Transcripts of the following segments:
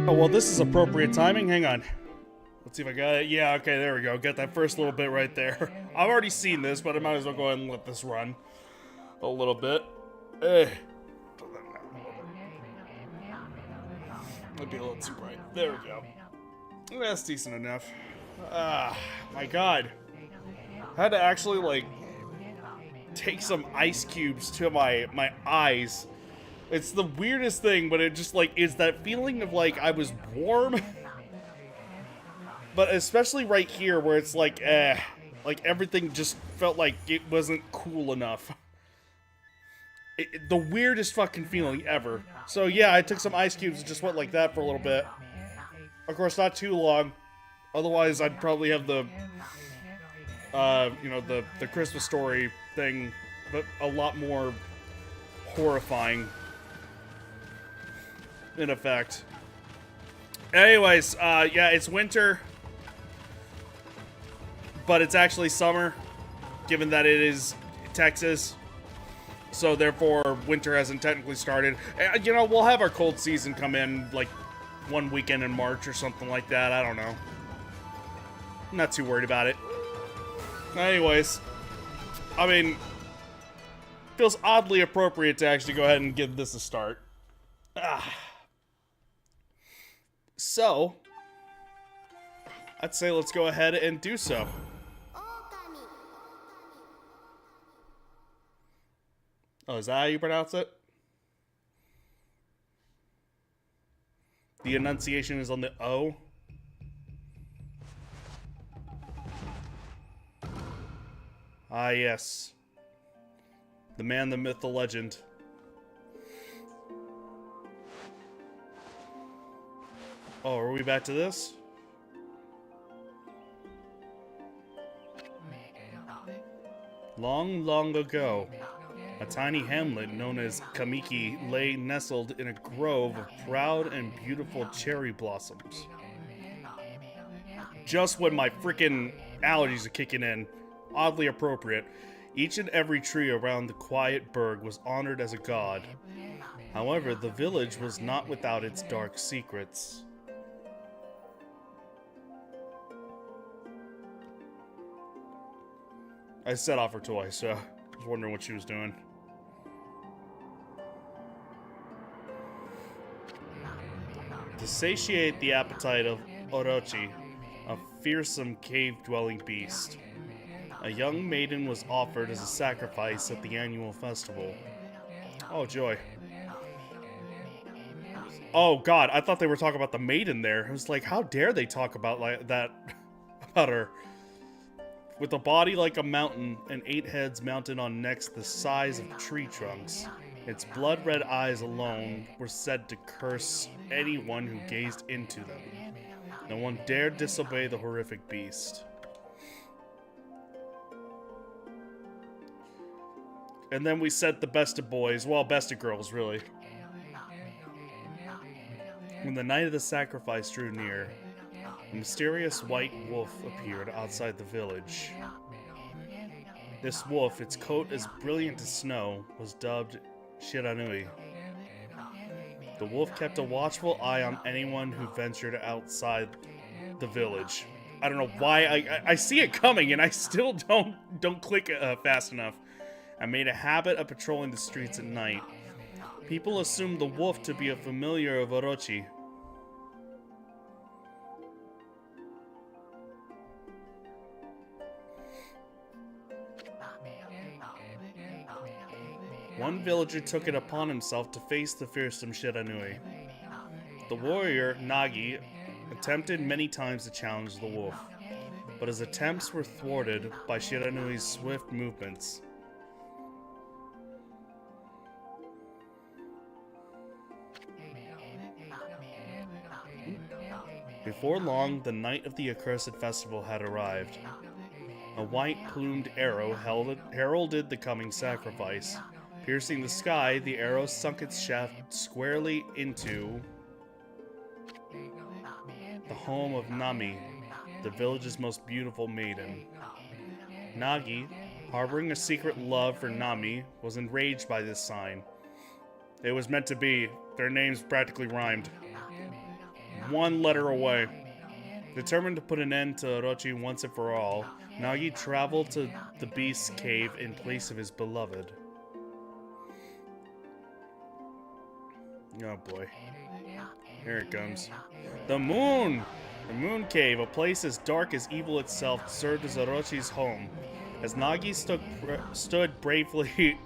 Oh, well, this is appropriate timing. Hang on. Let's see if I got it. Yeah, okay, there we go. Get that first little bit right there. I've already seen this, but I might as well go ahead and let this run a little bit. Eh. Might be a little too bright. There we go. That's decent enough. Ah, my god. I had to actually, like, take some ice cubes to my eyes. It's the weirdest thing, but it just, like, is that feeling of, like, I was warm. But especially right here where it's like, like everything just felt like it wasn't cool enough. The weirdest fucking feeling ever. So yeah, I took some ice cubes and just went like that for a little bit. Of course, not too long. Otherwise, I'd probably have the, you know, the Christmas story thing, but a lot more horrifying in effect. Anyways, yeah, it's winter. But it's actually summer, given that it is Texas. So therefore, winter hasn't technically started. You know, we'll have our cold season come in, like, one weekend in March or something like that. I don't know. I'm not too worried about it. Anyways, I mean, feels oddly appropriate to actually go ahead and give this a start. So, I'd say let's go ahead and do so. Oh, is that how you pronounce it? The enunciation is on the O. Ah, yes. The man, the myth, the legend. Oh, are we back to this? Long, long ago, a tiny hamlet known as Kamiki lay nestled in a grove of proud and beautiful cherry blossoms. Just when my freaking allergies are kicking in, oddly appropriate, each and every tree around the quiet burg was honored as a god. However, the village was not without its dark secrets. I set off her toy, so I was wondering what she was doing. To satiate the appetite of Orochi, a fearsome cave-dwelling beast, a young maiden was offered as a sacrifice at the annual festival. Oh, joy. Oh, God, I thought they were talking about the maiden there. I was like, how dare they talk about like that about her? With a body like a mountain and 8 heads mounted on necks the size of tree trunks, its blood-red eyes alone were said to curse anyone who gazed into them. No one dared disobey the horrific beast. And then we sent the best of boys, well, best of girls, really. When the night of the sacrifice drew near, a mysterious white wolf appeared outside the village. This wolf, its coat as brilliant as snow, was dubbed Shiranui. The wolf kept a watchful eye on anyone who ventured outside the village. I don't know why I see it coming and I still don't click fast enough. I made a habit of patrolling the streets at night. People assumed the wolf to be a familiar of Orochi. One villager took it upon himself to face the fearsome Shiranui. The warrior, Nagi, attempted many times to challenge the wolf, but his attempts were thwarted by Shiranui's swift movements. Before long, the night of the accursed festival had arrived. A white-plumed arrow heralded the coming sacrifice. Piercing the sky, the arrow sunk its shaft squarely into the home of Nami, the village's most beautiful maiden. Nagi, harboring a secret love for Nami, was enraged by this sign. It was meant to be. Their names practically rhymed. one letter away. Determined to put an end to Orochi once and for all, Nagi traveled to the beast's cave in place of his beloved. Oh boy. Here it comes. The moon! The moon cave, a place as dark as evil itself, served as Orochi's home. As Nagi stood bravely,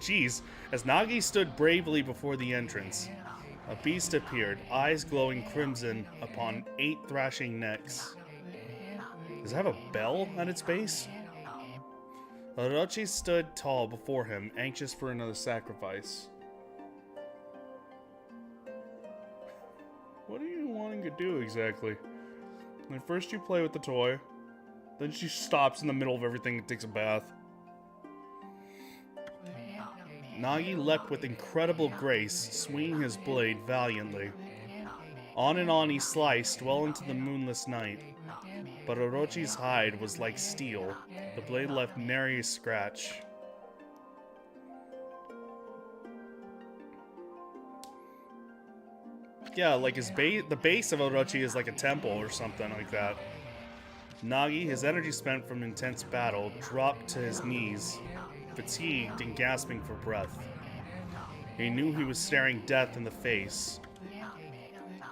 as Nagi stood bravely before the entrance, a beast appeared, eyes glowing crimson upon 8 thrashing necks. Does it have a bell at its base? Orochi stood tall before him, anxious for another sacrifice. What are you wanting to do exactly? Like, first you play with the toy, then she stops in the middle of everything and takes a bath. Nagi leapt with incredible grace, swinging his blade valiantly. On and on he sliced, well into the moonless night. But Orochi's hide was like steel. The blade left nary a scratch. Yeah, like the base of Orochi is like a temple or something like that. Nagi, his energy spent from intense battle, dropped to his knees, fatigued and gasping for breath. He knew he was staring death in the face.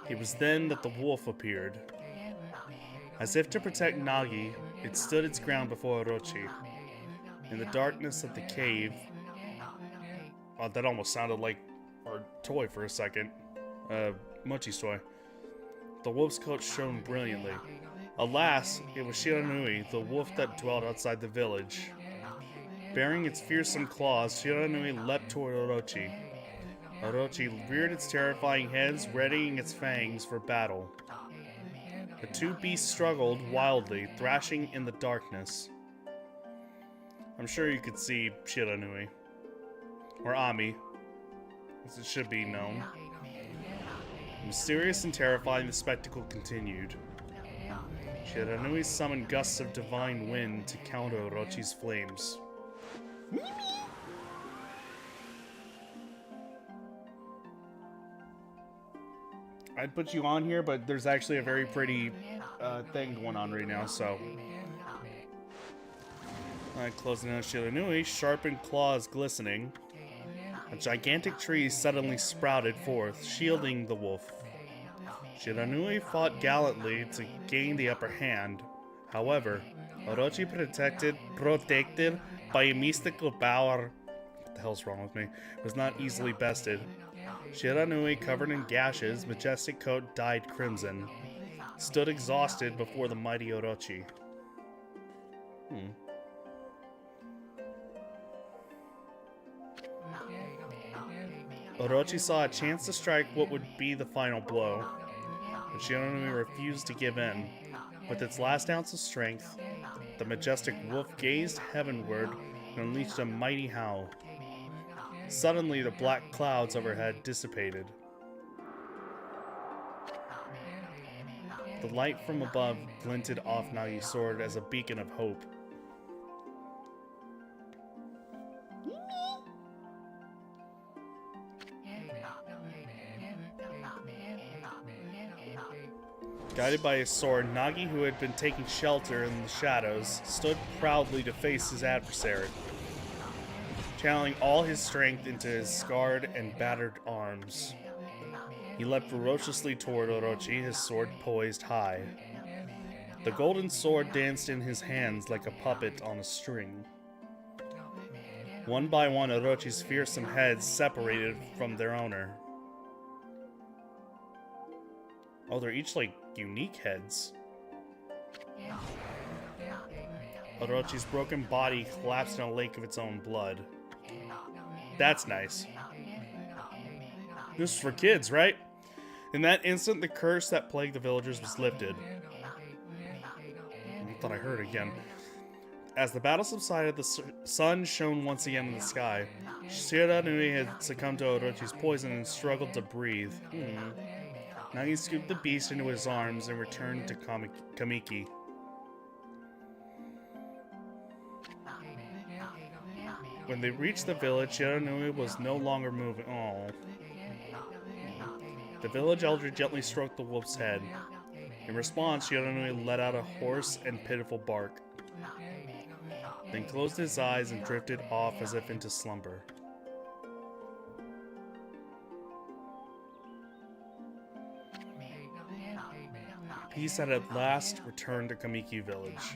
It was then that the wolf appeared. As if to protect Nagi, it stood its ground before Orochi. In the darkness of the cave... Oh, that almost sounded like our toy for a second. Mochi's toy. The wolf's coat shone brilliantly. Alas, it was Shiranui, the wolf that dwelt outside the village. Bearing its fearsome claws, Shiranui leapt toward Orochi. Orochi reared its terrifying heads, readying its fangs for battle. The two beasts struggled wildly, thrashing in the darkness. I'm sure you could see Shiranui. Or Ami, as it should be known. Mysterious and terrifying, the spectacle continued. Shiranui summoned gusts of divine wind to counter Orochi's flames. I'd put you on here, but there's actually a very pretty thing going on right now, so... Alright, closing out Shiranui, sharpened claws glistening. A gigantic tree suddenly sprouted forth, shielding the wolf. Shiranui fought gallantly to gain the upper hand. However, Orochi, protected by a mystical power, what the hell's wrong with me, was not easily bested. Shiranui, covered in gashes, majestic coat dyed crimson, stood exhausted before the mighty Orochi. Orochi saw a chance to strike what would be the final blow, but Shiranui refused to give in. With its last ounce of strength, the majestic wolf gazed heavenward and unleashed a mighty howl. Suddenly, the black clouds overhead dissipated. The light from above glinted off Nagi's sword as a beacon of hope. Guided by his sword, Nagi, who had been taking shelter in the shadows, stood proudly to face his adversary, channeling all his strength into his scarred and battered arms. He leapt ferociously toward Orochi, his sword poised high. The golden sword danced in his hands like a puppet on a string. One by one, Orochi's fearsome heads separated from their owner. Oh, they're each like unique heads. Orochi's broken body collapsed in a lake of its own blood. That's nice. This is for kids, right? In that instant, the curse that plagued the villagers was lifted. I thought I heard again. As the battle subsided, the sun shone once again in the sky. Shiranui had succumbed to Orochi's poison and struggled to breathe. Nagi scooped the beast into his arms and returned to Kamiki. When they reached the village, Shiranui was no longer moving. Oh. The village elder gently stroked the wolf's head. In response, Shiranui let out a hoarse and pitiful bark, then closed his eyes and drifted off as if into slumber. Peace had at last returned to Kamiki Village.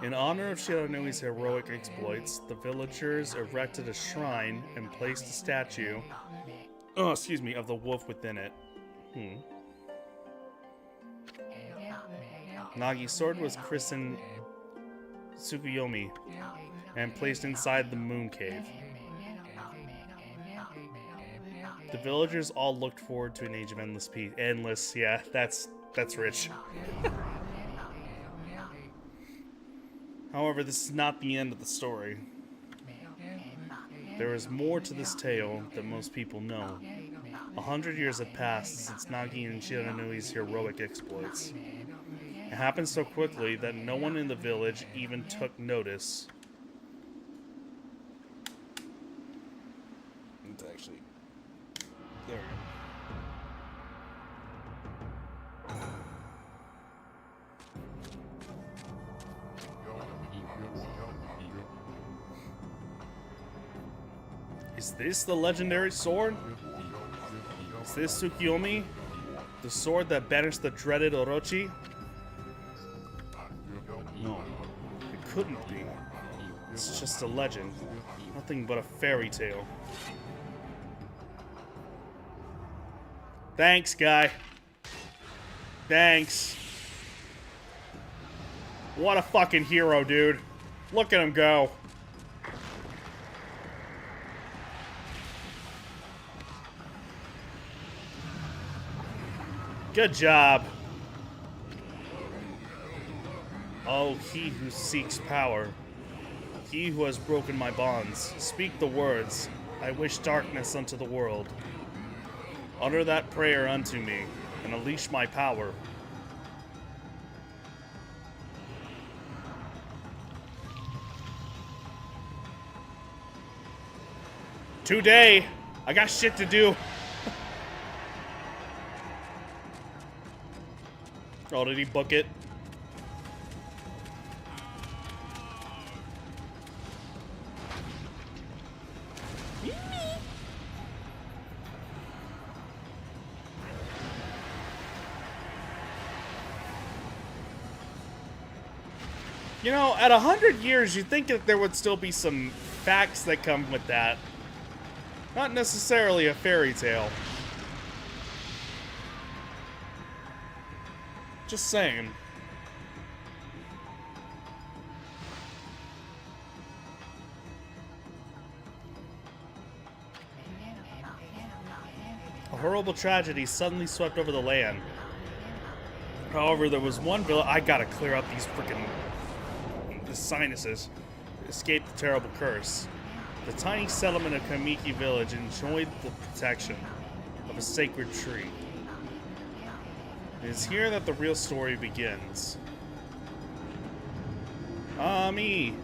In honor of Shiranui's heroic exploits, the villagers erected a shrine and placed a statue, of the wolf within it. Nagi's sword was christened Tsukuyomi and placed inside the moon cave. The villagers all looked forward to an age of endless peace. Endless, yeah, that's rich. However, this is not the end of the story. There is more to this tale than most people know. 100 years have passed since Nagi and Shiranui's heroic exploits. It happened so quickly that no one in the village even took notice. It's actually... There we go. Is this the legendary sword? Is this Tsukuyomi? The sword that banished the dreaded Orochi? No, it couldn't be. It's just a legend. Nothing but a fairy tale. Thanks, guy. Thanks. What a fucking hero, dude. Look at him go. Good job. Oh, he who seeks power. He who has broken my bonds. Speak the words. I wish darkness unto the world. Utter that prayer unto me, and unleash my power. Today, I got shit to do. Oh, did he book it? You know, at 100 years, you'd think that there would still be some facts that come with that. Not necessarily a fairy tale. Just saying. A horrible tragedy suddenly swept over the land. However, there was one village. I gotta clear up these freaking sinuses. Escaped the terrible curse. The tiny settlement of Kamiki Village enjoyed the protection of a sacred tree. It is here that the real story begins. Me.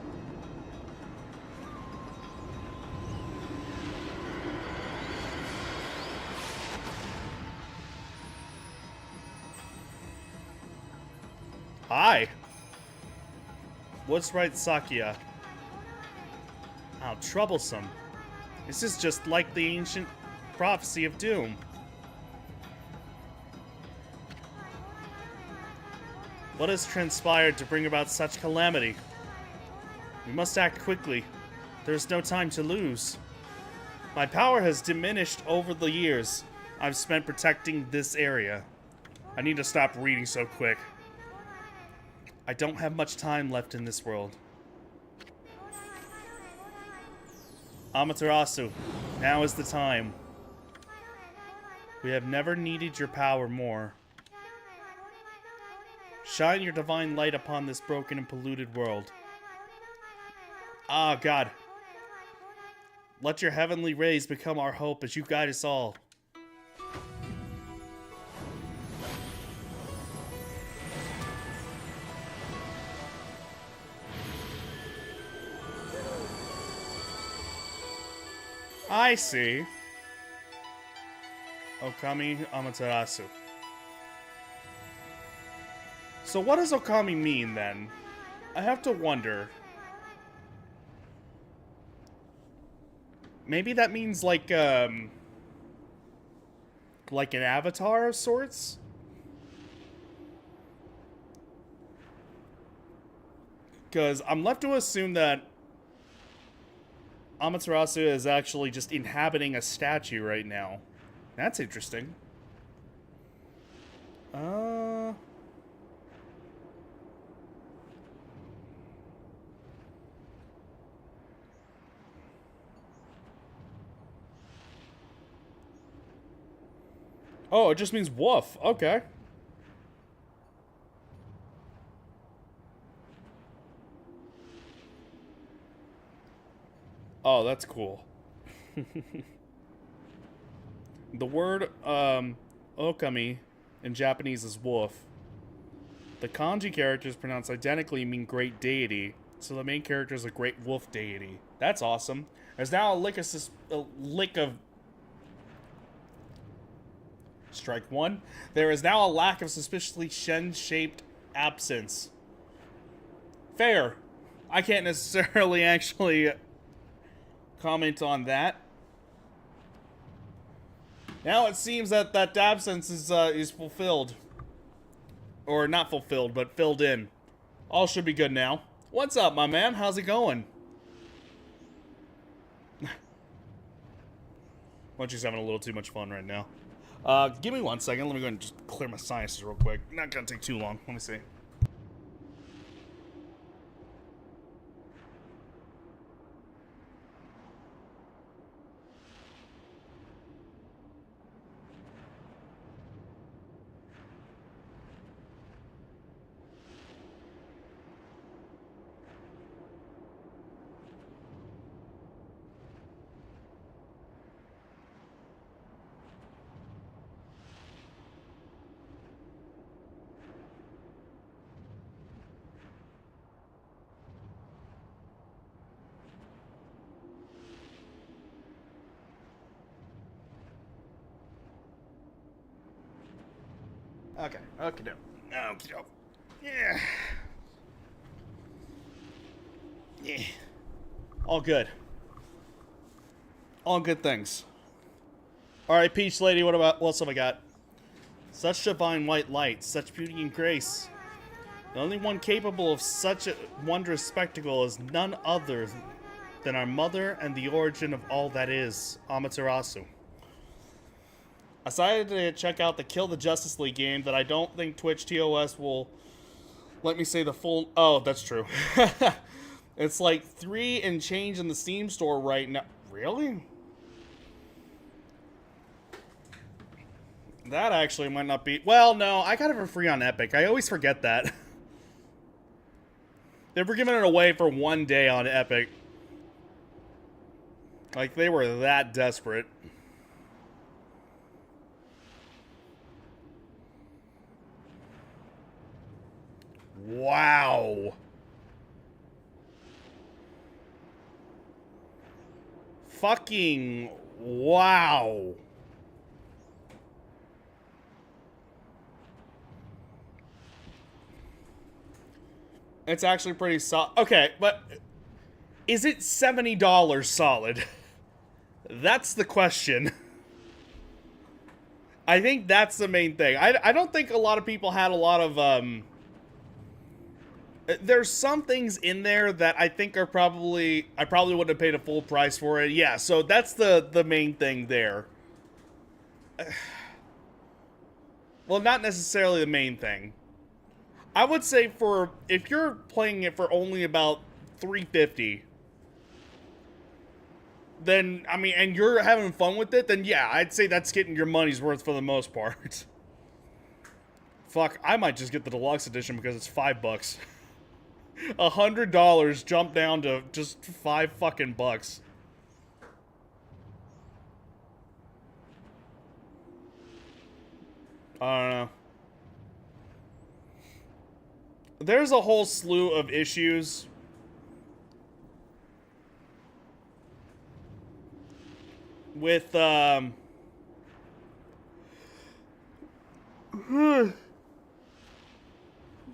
Hi. What's right, Sakia? How troublesome. This is just like the ancient prophecy of doom. What has transpired to bring about such calamity? We must act quickly. There's no time to lose. My power has diminished over the years I've spent protecting this area. I need to stop reading so quick. I don't have much time left in this world. Amaterasu, now is the time. We have never needed your power more. Shine your divine light upon this broken and polluted world. Ah, God. Let your heavenly rays become our hope as you guide us all. I see. Okami Amaterasu. So what does Okami mean, then? I have to wonder. Maybe that means, like an avatar of sorts? Because I'm left to assume that Amaterasu is actually just inhabiting a statue right now. That's interesting. Oh, it just means woof. Okay. Oh, that's cool. The word, okami in Japanese is wolf. The kanji characters pronounced identically mean great deity, so the main character is a great wolf deity. That's awesome. There's now a lick of strike one. There is now a lack of suspiciously Shen-shaped absence. Fair. I can't necessarily actually comment on that. Now it seems that that absence is fulfilled. Or not fulfilled, but filled in. All should be good now. What's up, my man? How's it going? Munchie's having a little too much fun right now. Give me 1 second. Let me go and just clear my sinuses real quick. Not gonna take too long. Let me see. Okay, okay, no. Okay, yeah. Yeah. All good. All good things. Alright, Peach Lady, what else have I got? Such divine white light, such beauty and grace. The only one capable of such a wondrous spectacle is none other than our mother and the origin of all that is, Amaterasu. I decided to check out the Kill the Justice League game that I don't think Twitch TOS will let me say the full... Oh, that's true. It's like 3 and change in the Steam store right now. Really? That actually might not be... Well, no, I got it for free on Epic. I always forget that. They were giving it away for 1 day on Epic. Like, they were that desperate. Wow. Fucking wow. It's actually pretty solid. Okay, but is it $70 solid? That's the question. I think that's the main thing. I don't think a lot of people had a lot of, there's some things in there that I think are probably... I probably wouldn't have paid a full price for it. Yeah, so that's the main thing there. Well, not necessarily the main thing. I would say for... If you're playing it for only about $3.50... Then, I mean, and you're having fun with it, then yeah, I'd say that's getting your money's worth for the most part. Fuck, I might just get the deluxe edition because it's $5. $100 jumped down to just $5 fucking bucks. I don't know. There's a whole slew of issues with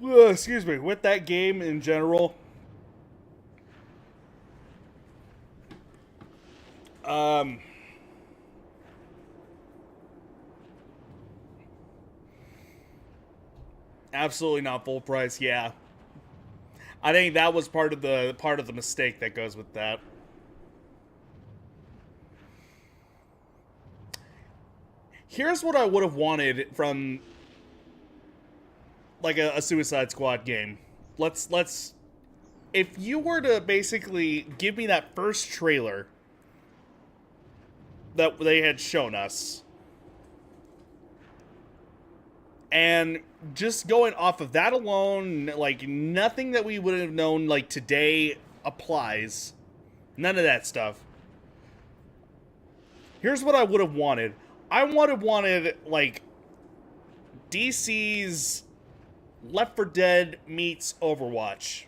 excuse me, with that game in general, absolutely not full price. Yeah, I think that was part of the mistake that goes with that. Here's what I would have wanted from like a Suicide Squad game. Let's if you were to basically give me that first trailer that they had shown us, and just going off of that alone, like nothing that we would have known like today applies. None of that stuff. Here's what I would have wanted. I would have wanted like DC's Left 4 Dead meets Overwatch.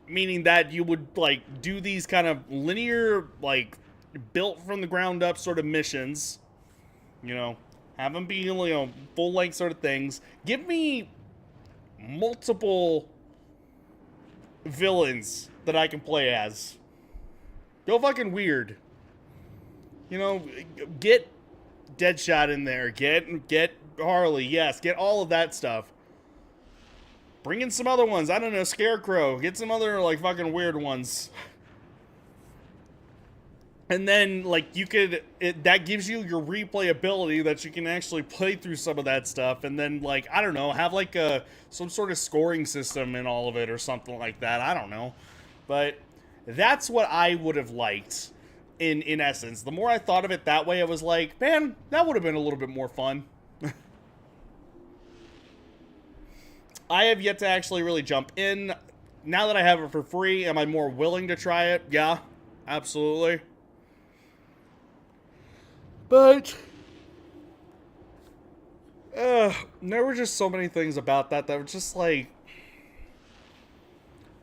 Meaning that you would like do these kind of linear, like built from the ground up sort of missions. You know, have them be, you know, full length sort of things. Give me multiple villains that I can play as. Go fucking weird. You know, get Deadshot in there. Get Harley. Yes, get all of that stuff. Bring in some other ones. I don't know, Scarecrow. Get some other, like, fucking weird ones. And then, like, you could... that gives you your replayability that you can actually play through some of that stuff. And then, like, I don't know, have, like, some sort of scoring system in all of it or something like that. I don't know. But that's what I would have liked, in essence. The more I thought of it that way, I was like, man, that would have been a little bit more fun. I have yet to actually really jump in. Now that I have it for free, am I more willing to try it? Yeah, absolutely. But there were just so many things about that were just like,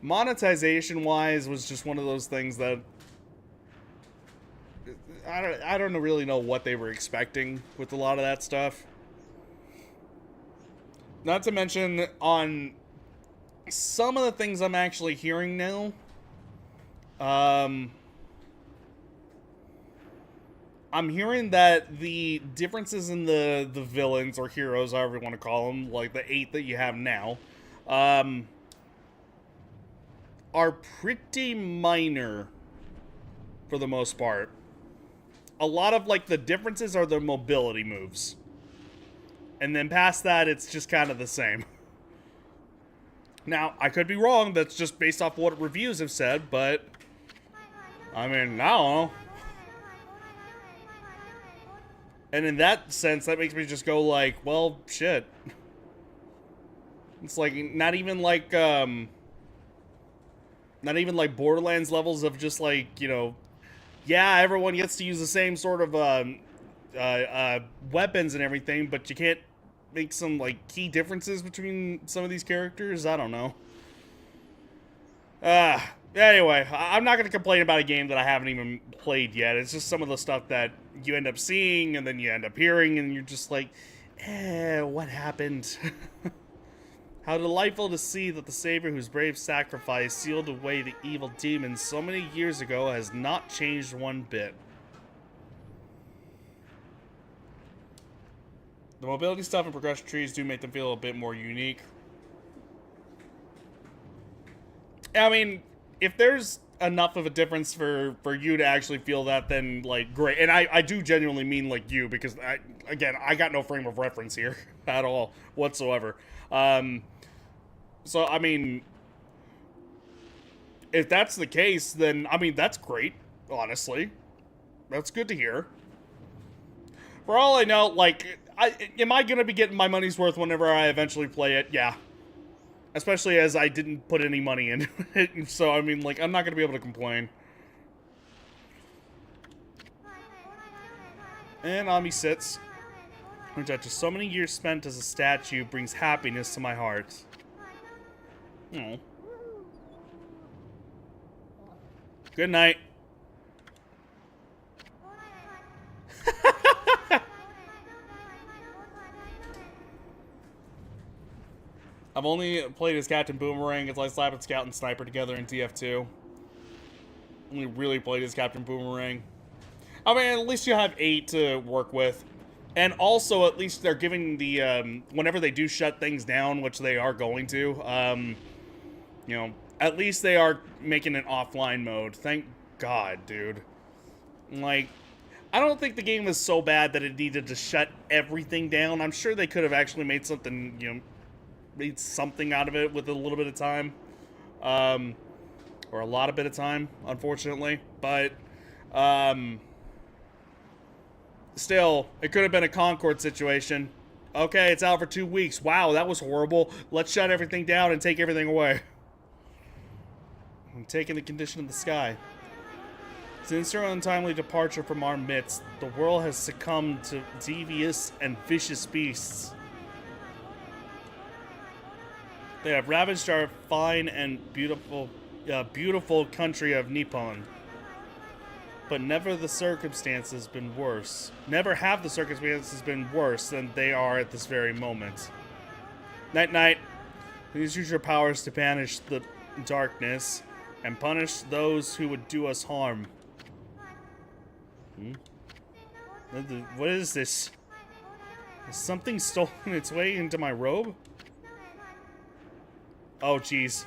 monetization-wise was just one of those things that I don't really know what they were expecting with a lot of that stuff. Not to mention, on some of the things I'm actually hearing now, I'm hearing that the differences in the villains, or heroes, however you want to call them, like the 8 that you have now, are pretty minor for the most part. A lot of, like, the differences are the mobility moves. And then past that, it's just kind of the same. Now, I could be wrong. That's just based off what reviews have said, but I mean, I don't know. And in that sense, that makes me just go like, well, shit. It's like, not even like Borderlands levels of just like, you know, yeah, everyone gets to use the same sort of weapons and everything, but you can't make some, like, key differences between some of these characters? I don't know. Anyway, I'm not going to complain about a game that I haven't even played yet. It's just some of the stuff that you end up seeing, and then you end up hearing, and you're just like, what happened? How delightful to see that the Savior whose brave sacrifice sealed away the evil demons so many years ago has not changed one bit. The mobility stuff and progression trees do make them feel a bit more unique. I mean, if there's enough of a difference for you to actually feel that, then, like, great. And I do genuinely mean, like, you, because, again, I got no frame of reference here at all whatsoever. So, I mean, if that's the case, then, I mean, that's great, honestly. That's good to hear. For all I know, like, am I going to be getting my money's worth whenever I eventually play it? Yeah. Especially as I didn't put any money into it. So, I mean, like, I'm not going to be able to complain. And Ami sits. Which, after so many years spent as a statue, brings happiness to my heart. Oh. Good night. I've only played as Captain Boomerang until I slapped Scout and Sniper together in TF2. Only really played as Captain Boomerang. I mean, at least you have 8 to work with. And also, at least they're giving the, whenever they do shut things down, which they are going to, you know, at least they are making an offline mode. Thank God, dude. Like, I don't think the game was so bad that it needed to shut everything down. I'm sure they could have actually made something, you know, made something out of it with a little bit of time. Or a lot of bit of time, unfortunately. But, still, it could have been a Concord situation. Okay, it's out for 2 weeks. Wow, that was horrible. Let's shut everything down and take everything away. I'm taking the condition of the sky. Since your untimely departure from our midst, the world has succumbed to devious and vicious beasts. They have ravaged our fine and beautiful country of Nippon. But never have the circumstances been worse than they are at this very moment. Night-night, please use your powers to banish the darkness and punish those who would do us harm. What is this? Has something stolen its way into my robe? Oh, jeez.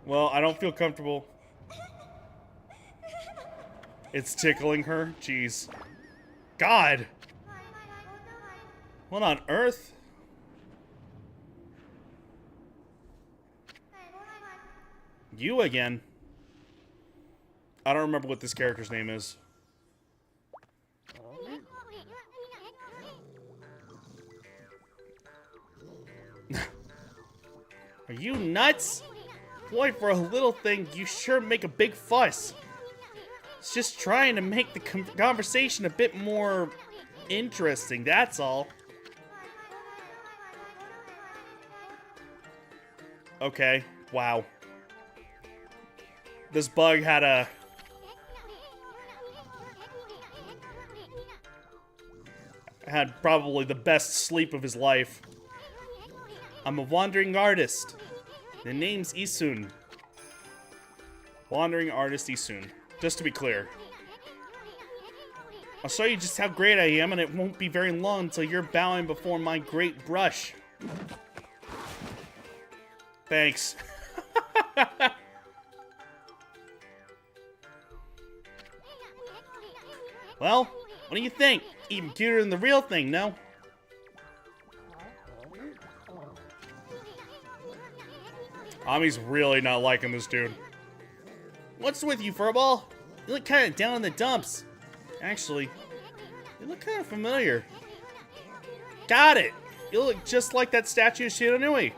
Well, I don't feel comfortable. It's tickling her? Jeez. God! What on earth? You again? I don't remember what this character's name is. Are you nuts? Boy, for a little thing, you sure make a big fuss. It's just trying to make the conversation a bit more interesting, that's all. Okay, wow. This bug had probably the best sleep of his life. I'm a wandering artist. The name's Isun. Wandering artist Isun. Just to be clear. I'll show you just how great I am, and it won't be very long until you're bowing before my great brush. Thanks. Well, what do you think? Even cuter than the real thing, no? Ami's really not liking this dude. What's with you, Furball? You look kind of down in the dumps. Actually, you look kind of familiar. Got it! You look just like that statue of Shiranui.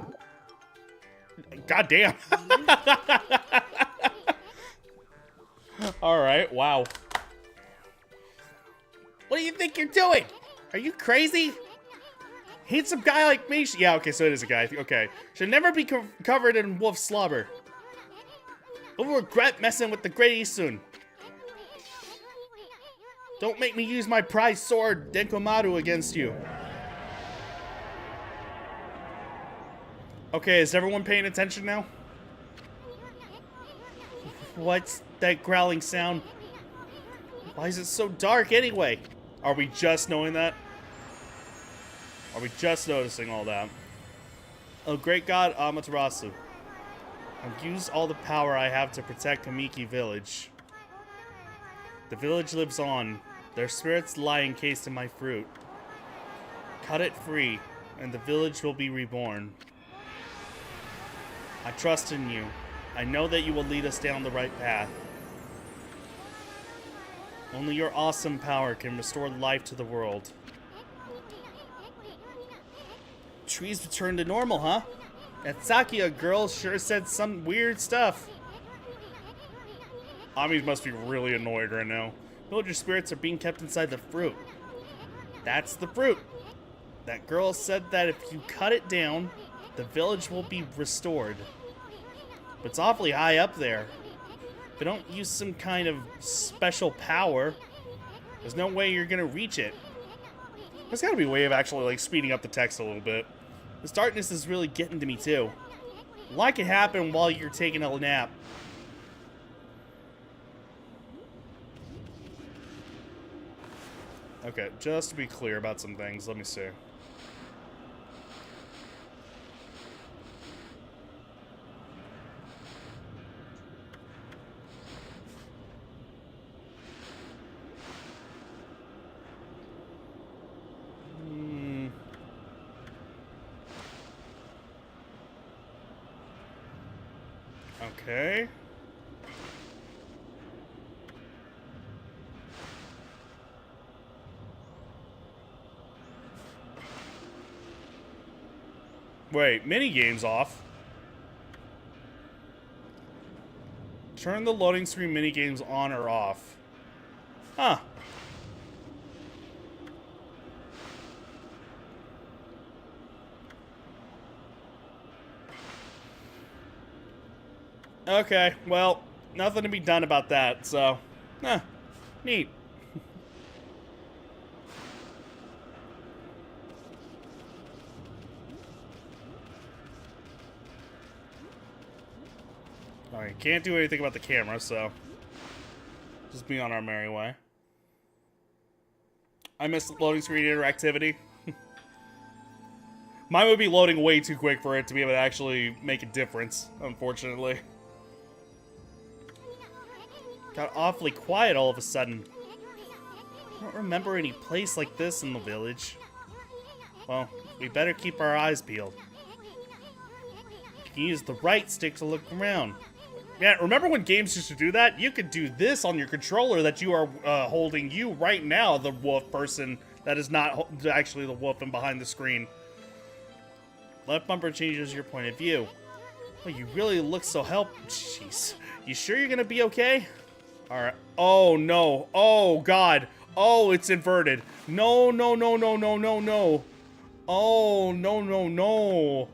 God damn. Alright, wow. What do you think you're doing? Are you crazy? Handsome guy like me? Yeah, okay, so it is a guy. Okay. Should never be covered in wolf slobber. You'll regret messing with the great Isun. Don't make me use my prized sword, Denkomaru, against you. Okay, is everyone paying attention now? What's that growling sound? Why is it so dark anyway? Are we just knowing that? Are we just noticing all that? Oh, great god Amaterasu. I've used all the power I have to protect Kamiki village. The village lives on. Their spirits lie encased in my fruit. Cut it free, and the village will be reborn. I trust in you. I know that you will lead us down the right path. Only your awesome power can restore life to the world. Trees return to normal, huh? That Sakia girl sure said some weird stuff. Ami must be really annoyed right now. Villager spirits are being kept inside the fruit. That's the fruit. That girl said that if you cut it down, the village will be restored. But it's awfully high up there. If you don't use some kind of special power, there's no way you're gonna reach it. There's gotta be a way of actually, like, speeding up the text a little bit. This darkness is really getting to me, too. Like it happened while you're taking a nap. Okay, just to be clear about some things, let me see. Okay. Wait, minigame's off. Turn the loading screen minigames on or off. Huh. Okay, well, nothing to be done about that, so, neat. Alright, can't do anything about the camera, so just be on our merry way. I missed loading screen interactivity. Mine would be loading way too quick for it to be able to actually make a difference, unfortunately. Got awfully quiet all of a sudden. I don't remember any place like this in the village. Well, we better keep our eyes peeled. You can use the right stick to look around. Yeah, remember when games used to do that? You could do this on your controller that you are holding you right now, the wolf person that is not actually the wolf and behind the screen. Left bumper changes your point of view. Well, you really look so Jeez. You sure you're gonna be okay? Alright. Oh, no. Oh, God. Oh, it's inverted. No, no, no, no, no, no, no. Oh, no, no, no.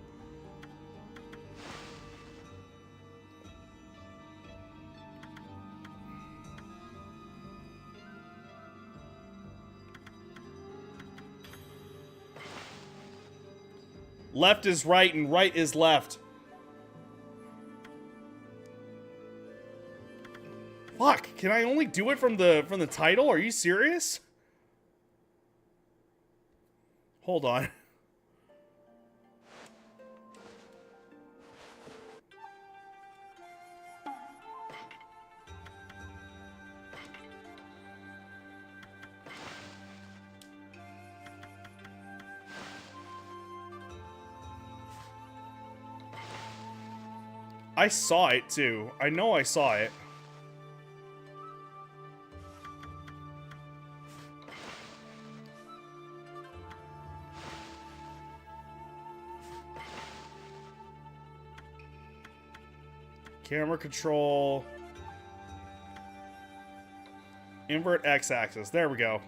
Left is right and right is left. Fuck, can I only do it from the title? Are you serious? Hold on. I saw it too. I know I saw it. Camera control. Invert x-axis. There we go.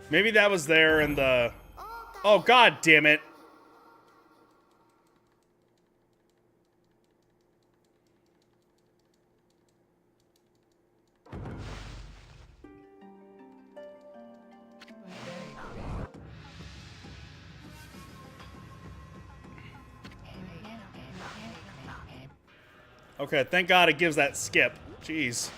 Maybe that was there in the... Oh, god damn it. Okay, thank God it gives that skip. Jeez.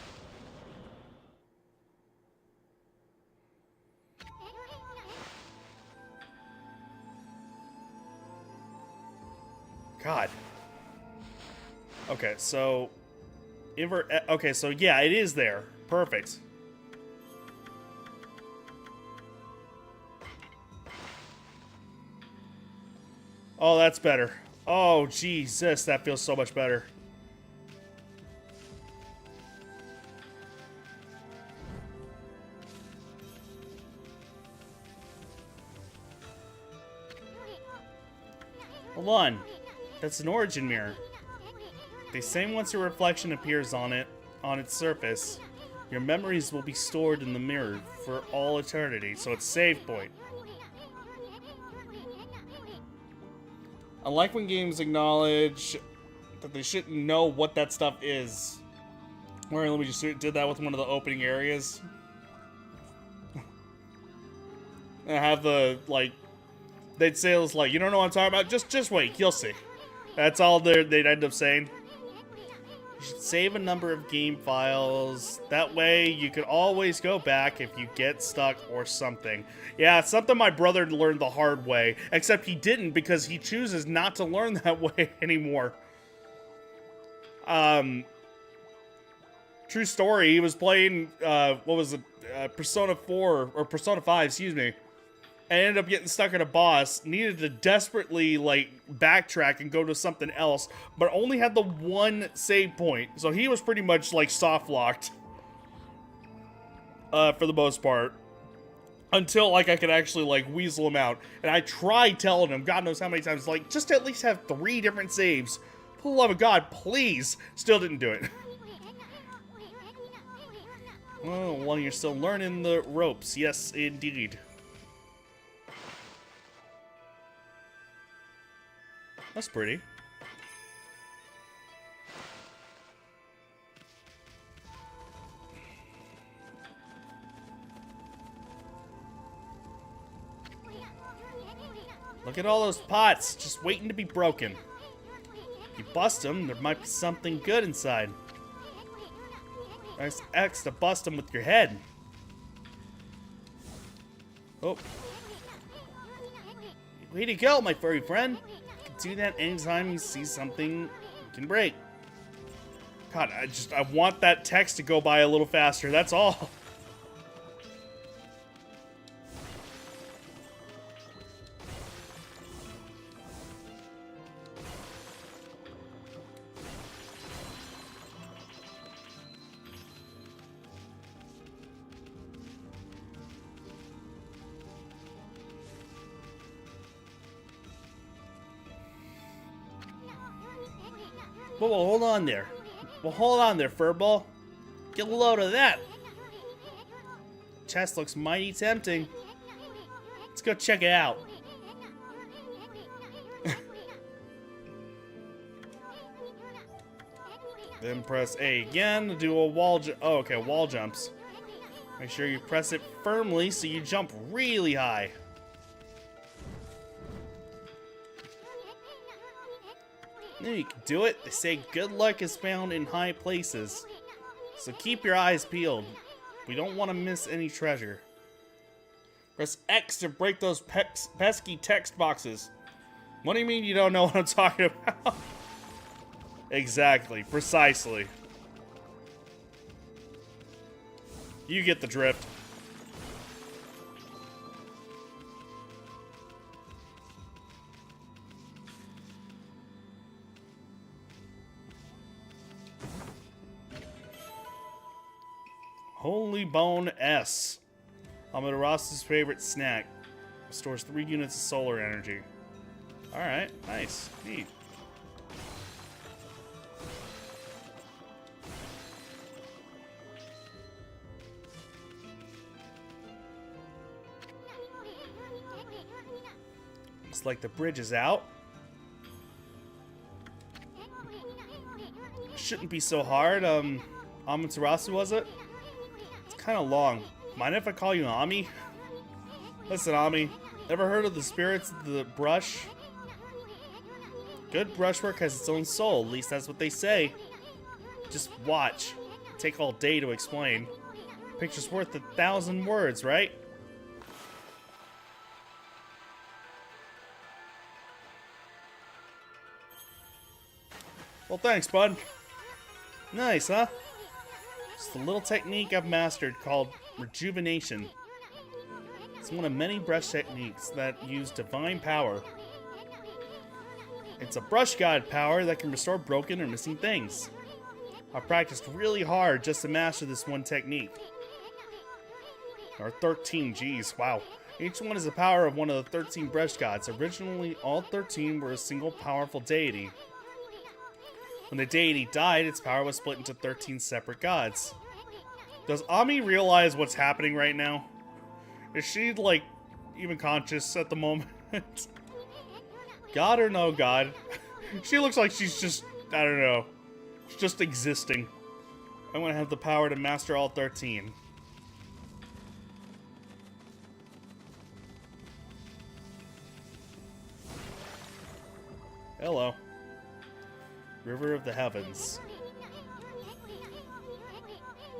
God. Okay, so... Invert... Okay, so yeah, it is there. Perfect. Oh, that's better. Oh, Jesus, that feels so much better. Hold on. That's an origin mirror. They say once your reflection appears on its surface, your memories will be stored in the mirror for all eternity, so it's save point. I like when games acknowledge that they shouldn't know what that stuff is. Where we just did that with one of the opening areas. And have the, like, they'd say it was like, you don't know what I'm talking about? Just wait, you'll see. That's all they'd end up saying. You should save a number of game files. That way you can always go back if you get stuck or something. Yeah, it's something my brother learned the hard way. Except he didn't because he chooses not to learn that way anymore. True story, he was playing, what was it? Persona 4, or Persona 5, excuse me. And ended up getting stuck at a boss, needed to desperately, like, backtrack and go to something else, but only had the one save point. So he was pretty much, like, soft-locked. For the most part. Until, like, I could actually, like, weasel him out. And I tried telling him, God knows how many times, like, just at least have 3 different saves. For the love of God, please! Still didn't do it. Well, you're still learning the ropes. Yes, indeed. That's pretty. Look at all those pots, just waiting to be broken. If you bust them, there might be something good inside. Press X to bust them with your head. Oh. Way to go, my furry friend. You can do that anytime you see something you can break. God, I want that text to go by a little faster, that's all. Whoa, hold on there. Well, hold on there, furball. Get a load of that. Chest looks mighty tempting. Let's go check it out. Then press A again to do a wall jump. Oh, okay, wall jumps. Make sure you press it firmly so you jump really high. Then you can do it. They say good luck is found in high places. So keep your eyes peeled. We don't want to miss any treasure. Press X to break those pesky text boxes. What do you mean you don't know what I'm talking about? Exactly. Precisely. You get the drift. Holy Bone S. Amaterasu's favorite snack. Stores 3 units of solar energy. Alright, nice. Neat. Looks like the bridge is out. Shouldn't be so hard. Amaterasu, was it? Kind of long. Mind if I call you Ami? Listen, Ami. Ever heard of the spirits of the brush? Good brushwork has its own soul. At least that's what they say. Just watch. It'll take all day to explain. Picture's worth 1,000 words, right? Well, thanks, bud. Nice, huh? It's a little technique I've mastered called rejuvenation. It's one of many brush techniques that use divine power. It's a brush god power that can restore broken or missing things. I've practiced really hard just to master this one technique. There are 13, geez, wow. Each one is the power of one of the 13 brush gods. Originally, all 13 were a single powerful deity. When the deity died, its power was split into 13 separate gods. Does Ami realize what's happening right now? Is she, like, even conscious at the moment? God or no God? She looks like she's just, I don't know, she's just existing. I'm gonna have the power to master all 13. Hello. River of the Heavens.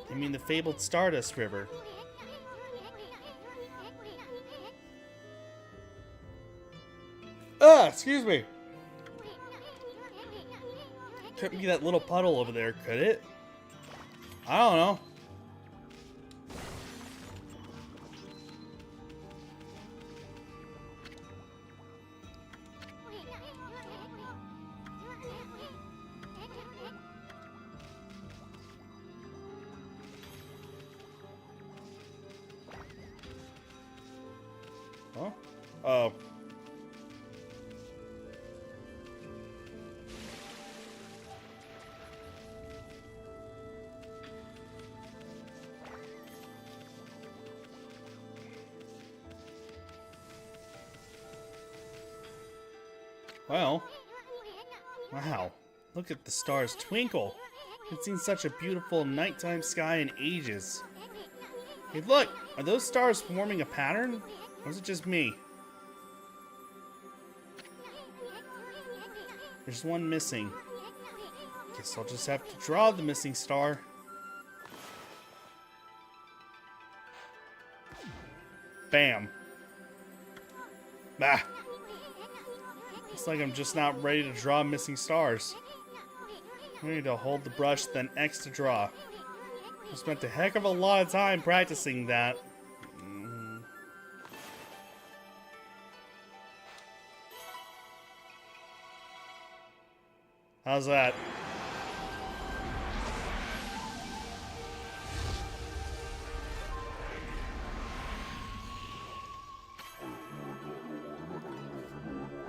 I mean the fabled Stardust River. Ah, excuse me. Couldn't be that little puddle over there, could it? I don't know. Huh? Oh. Well. Wow. Look at the stars twinkle. I haven't seen such a beautiful nighttime sky in ages. Hey, look! Are those stars forming a pattern? Or is it just me? There's one missing. Guess I'll just have to draw the missing star. Bam. Bah. Looks like I'm just not ready to draw missing stars. I need to hold the brush, then X to draw. I spent a heck of a lot of time practicing that. How's that?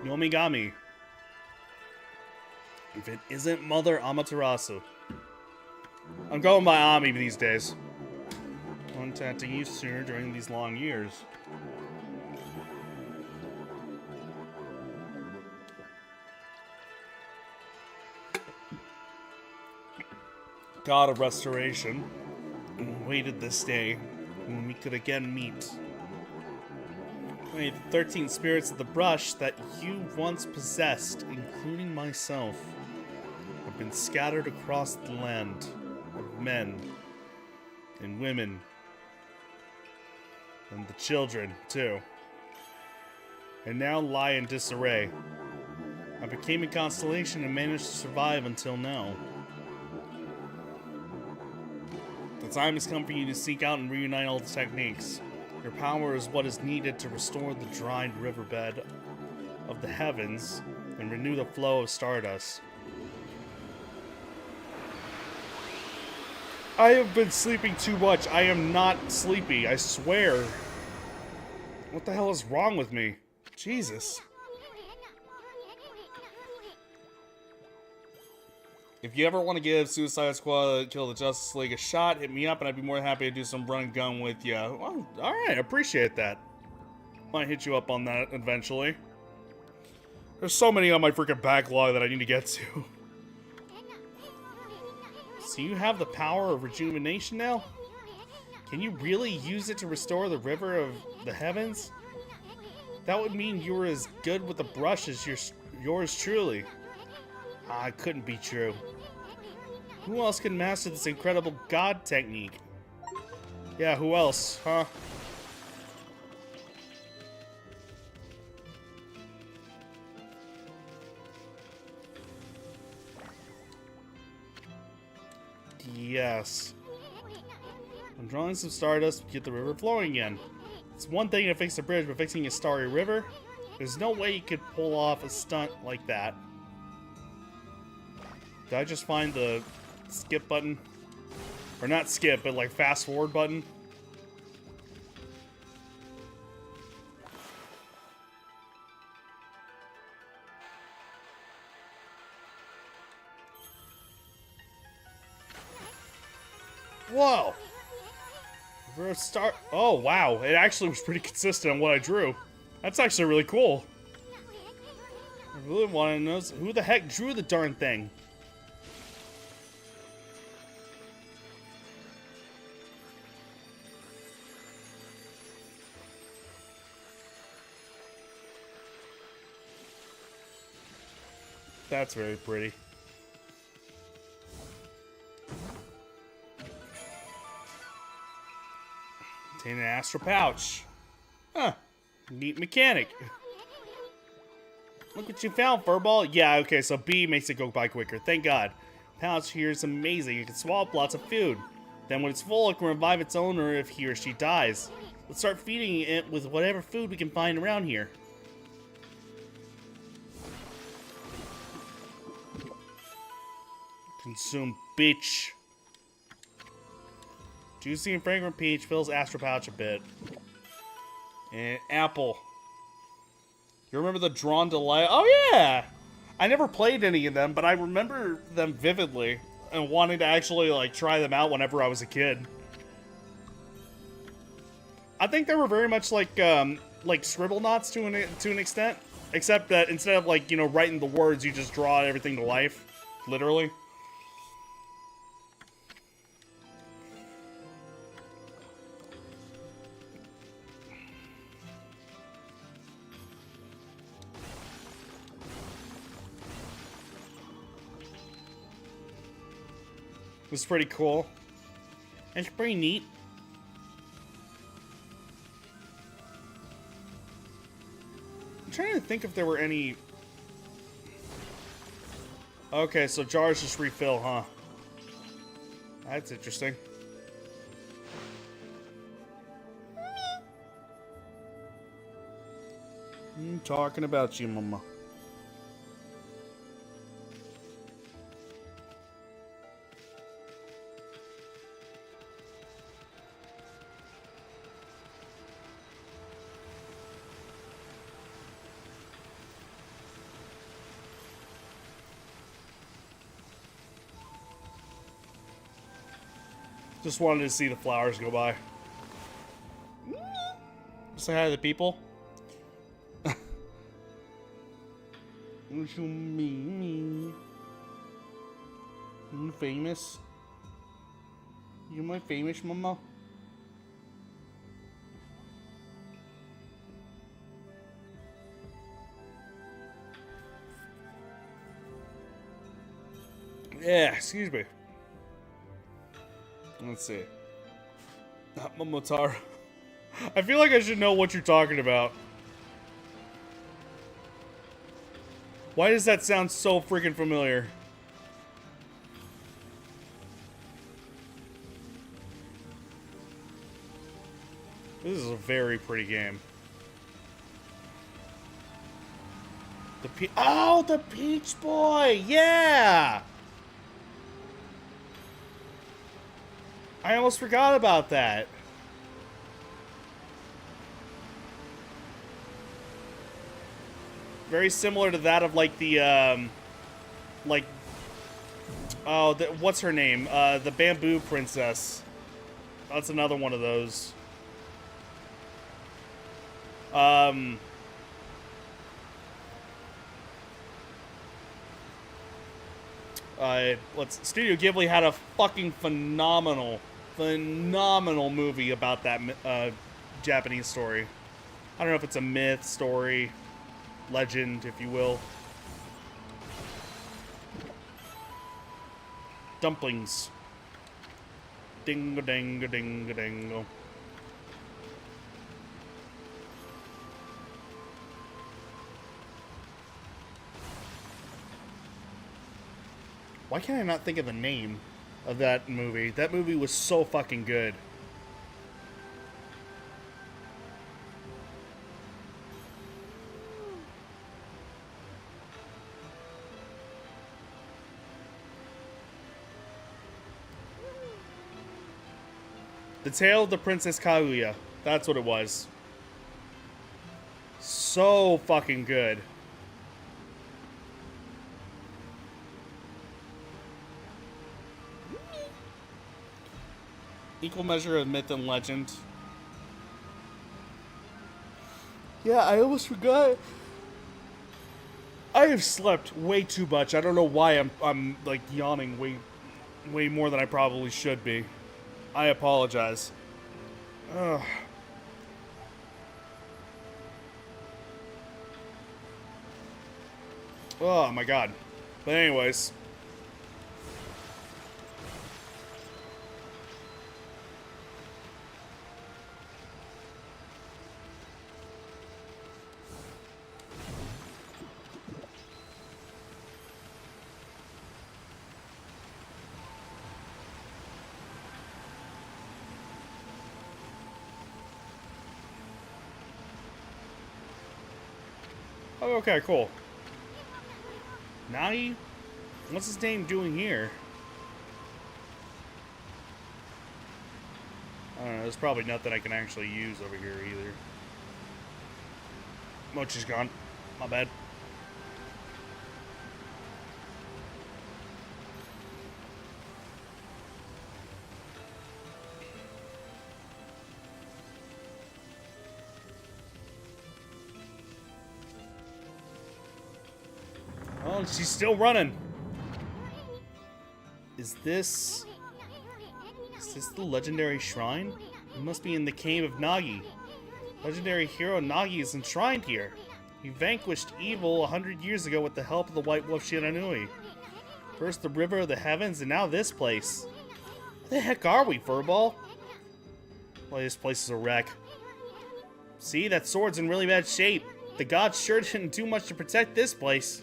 Yomigami. If it isn't Mother Amaterasu. I'm going by Ami these days. Contacting you sooner during these long years. God of Restoration, waited this day when we could again meet. May the 13 spirits of the brush that you once possessed, including myself, have been scattered across the land of men and women and the children too, and now lie in disarray. I became a constellation and managed to survive until now. The time has come for you to seek out and reunite all the techniques. Your power is what is needed to restore the dried riverbed of the heavens and renew the flow of stardust. I have been sleeping too much. I am not sleepy, I swear. What the hell is wrong with me? Jesus. If you ever want to give Suicide Squad Kill the Justice League a shot, hit me up and I'd be more than happy to do some run and gun with you. Well, alright, appreciate that. Might hit you up on that eventually. There's so many on my freaking backlog that I need to get to. So you have the power of rejuvenation now? Can you really use it to restore the river of the heavens? That would mean you were as good with the brush as yours truly. Ah, it couldn't be true. Who else can master this incredible god technique? Yeah, who else, huh? Yes. I'm drawing some stardust to get the river flowing again. It's one thing to fix a bridge, but fixing a starry river? There's no way you could pull off a stunt like that. Did I just find the skip button? Or not skip, but like fast forward button? Whoa! Oh, wow. It actually was pretty consistent on what I drew. That's actually really cool. I really want to know who the heck drew the darn thing. That's very pretty. Obtain an astral pouch. Huh. Neat mechanic. Look what you found, Furball. Yeah, okay, so B makes it go by quicker. Thank God. Pouch here is amazing. It can swallow up lots of food. Then when it's full, it can revive its owner if he or she dies. Let's start feeding it with whatever food we can find around here. Consume bitch. Juicy and fragrant peach fills astral pouch a bit. And apple. You remember the Drawn to Light? Oh yeah! I never played any of them, but I remember them vividly and wanting to actually like try them out whenever I was a kid. I think they were very much like scribble knots to an extent, except that instead of like, you know, writing the words, you just draw everything to life, literally. It was pretty cool. It's pretty neat. I'm trying to think if there were any... Okay, so jars just refill, huh? That's interesting. I'm talking about you, Mama. Just wanted to see the flowers go by. Say hi to the people. You famous? You my famous mama? Yeah, excuse me. Let's see. Momotaro. I feel like I should know what you're talking about. Why does that sound so freaking familiar? This is a very pretty game. Oh, the Peach Boy! Yeah! I almost forgot about that. Very similar to that of like the, like, oh, what's her name? The Bamboo Princess. That's another one of those. Studio Ghibli had a fucking phenomenal movie about that Japanese story. I don't know if it's a myth, story, legend, if you will. Dumplings. Ding-a-ding-a-ding-a-dingo. Why can't I not think of the name of that movie? That movie was so fucking good. The Tale of the Princess Kaguya. That's what it was. So fucking good. Equal measure of myth and legend. Yeah, I almost forgot. I have slept way too much. I don't know why I'm like yawning way more than I probably should be. I apologize. Ugh. Oh my god. But anyways. Oh, okay, cool. Nagi? What's his name doing here? I don't know, there's probably nothing I can actually use over here either. Mochi's gone. My bad. Oh, she's still running. Is this the legendary shrine? It must be in the cave of Nagi. Legendary hero Nagi is enshrined here. He vanquished evil 100 years ago with the help of the White Wolf Shiranui. First the River of the Heavens, and now this place. Where the heck are we, Furball? Well, this place is a wreck. See, that sword's in really bad shape. The gods sure didn't do much to protect this place.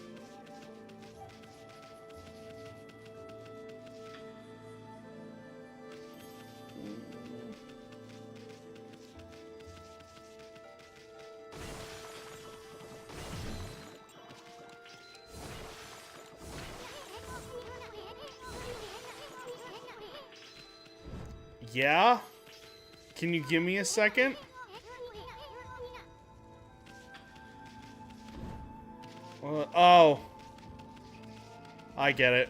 Yeah? Can you give me a second? Oh. I get it.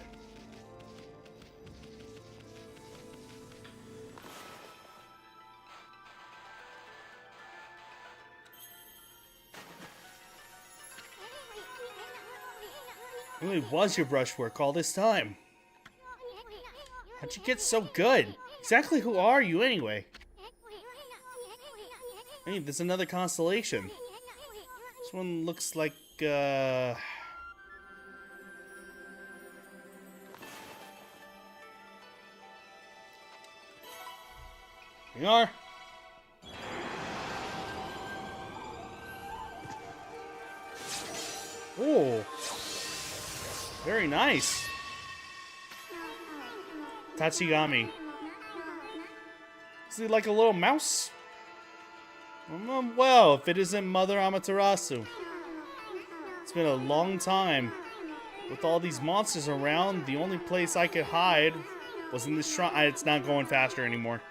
It really was your brushwork all this time. How'd you get so good? Exactly who are you, anyway? Hey, there's another constellation. This one looks like, Here we are. Oh. Very nice. Tachigami. Is he like a little mouse? Well, if it isn't Mother Amaterasu. It's been a long time. With all these monsters around, the only place I could hide was in this shrine. It's not going faster anymore.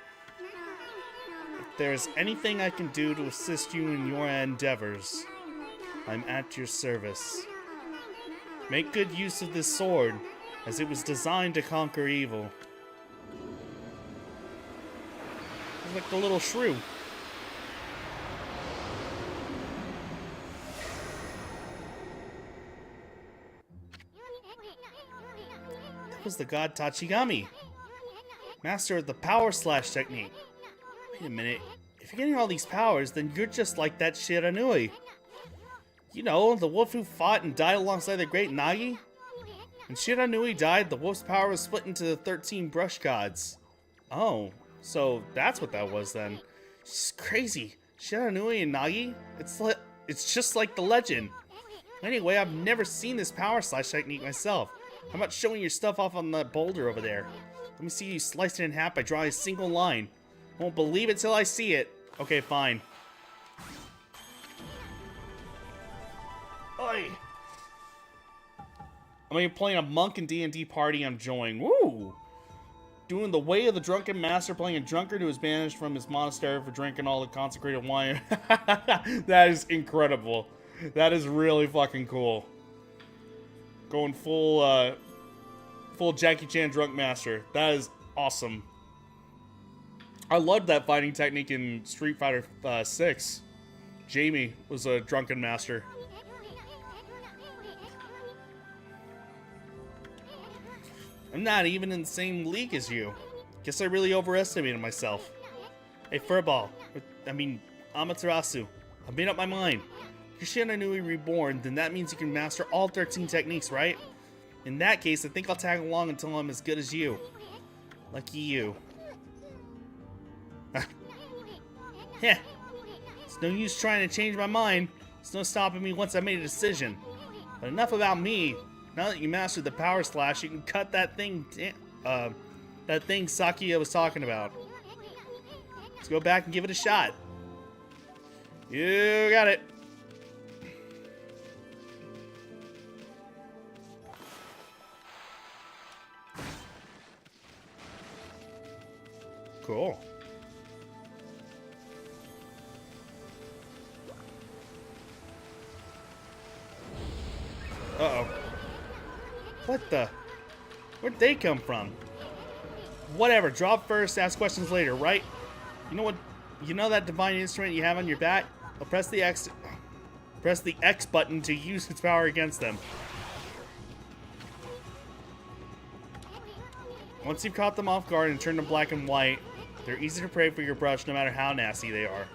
If there's anything I can do to assist you in your endeavors, I'm at your service. Make good use of this sword, as it was designed to conquer evil. Like the little shrew. That was the god Tachigami, master of the power slash technique. Wait a minute. If you're getting all these powers, then you're just like that Shiranui. You know, the wolf who fought and died alongside the great Nagi? When Shiranui died, the wolf's power was split into the 13 brush gods. Oh. So that's what that was then. She's crazy. Shiranui and Nagi? It's just like the legend. Anyway, I've never seen this power slash technique myself. How about showing your stuff off on that boulder over there? Let me see you slice it in half by drawing a single line. Won't believe it till I see it. Okay, fine. Oi! I'm gonna be playing a monk in D&D party I'm joining. Woo! Doing the way of the drunken master, playing a drunkard who was banished from his monastery for drinking all the consecrated wine. That is incredible. That is really fucking cool. Going full Jackie Chan drunk master. That is awesome. I loved that fighting technique in Street Fighter 6. Jamie was a drunken master. I'm not even in the same league as you. Guess I really overestimated myself. Hey, Furball. Amaterasu. I've made up my mind. If you're Shiranui reborn, then that means you can master all 13 techniques, right? In that case, I think I'll tag along until I'm as good as you. Lucky you. Heh. It's no use trying to change my mind. There's no stopping me once I made a decision. But enough about me. Now that you mastered the power slash, you can cut that thing Sakia was talking about. Let's go back and give it a shot. You got it. Cool. Uh-oh. What the? Where'd they come from? Whatever, drop first, ask questions later, right? You know what? You know that divine instrument you have on your back? I'll press the X button to use its power against them. Once you've caught them off guard and turned them black and white, they're easy to prey for your brush no matter how nasty they are.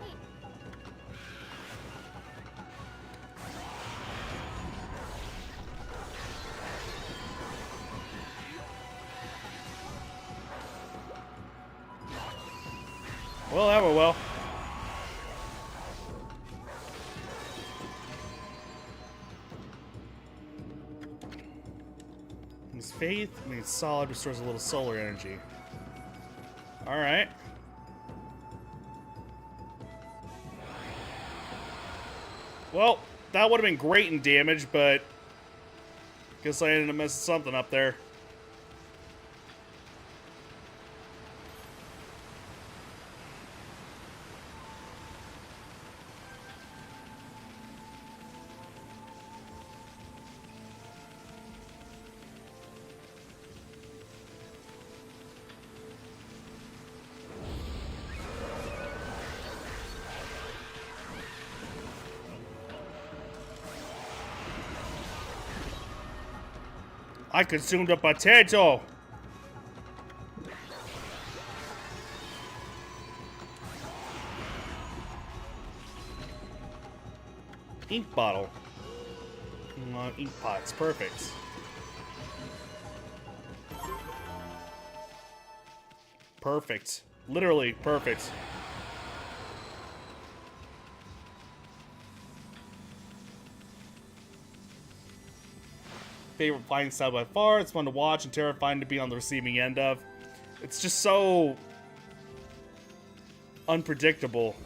Well, that went well. His faith, means solid, restores a little solar energy. Alright. Well, that would have been great in damage, but guess I ended up messing something up there. I consumed a potato! Ink bottle. Ink pots, perfect. Perfect. Literally perfect. Favorite fighting style by far. It's fun to watch and terrifying to be on the receiving end of. It's just so unpredictable.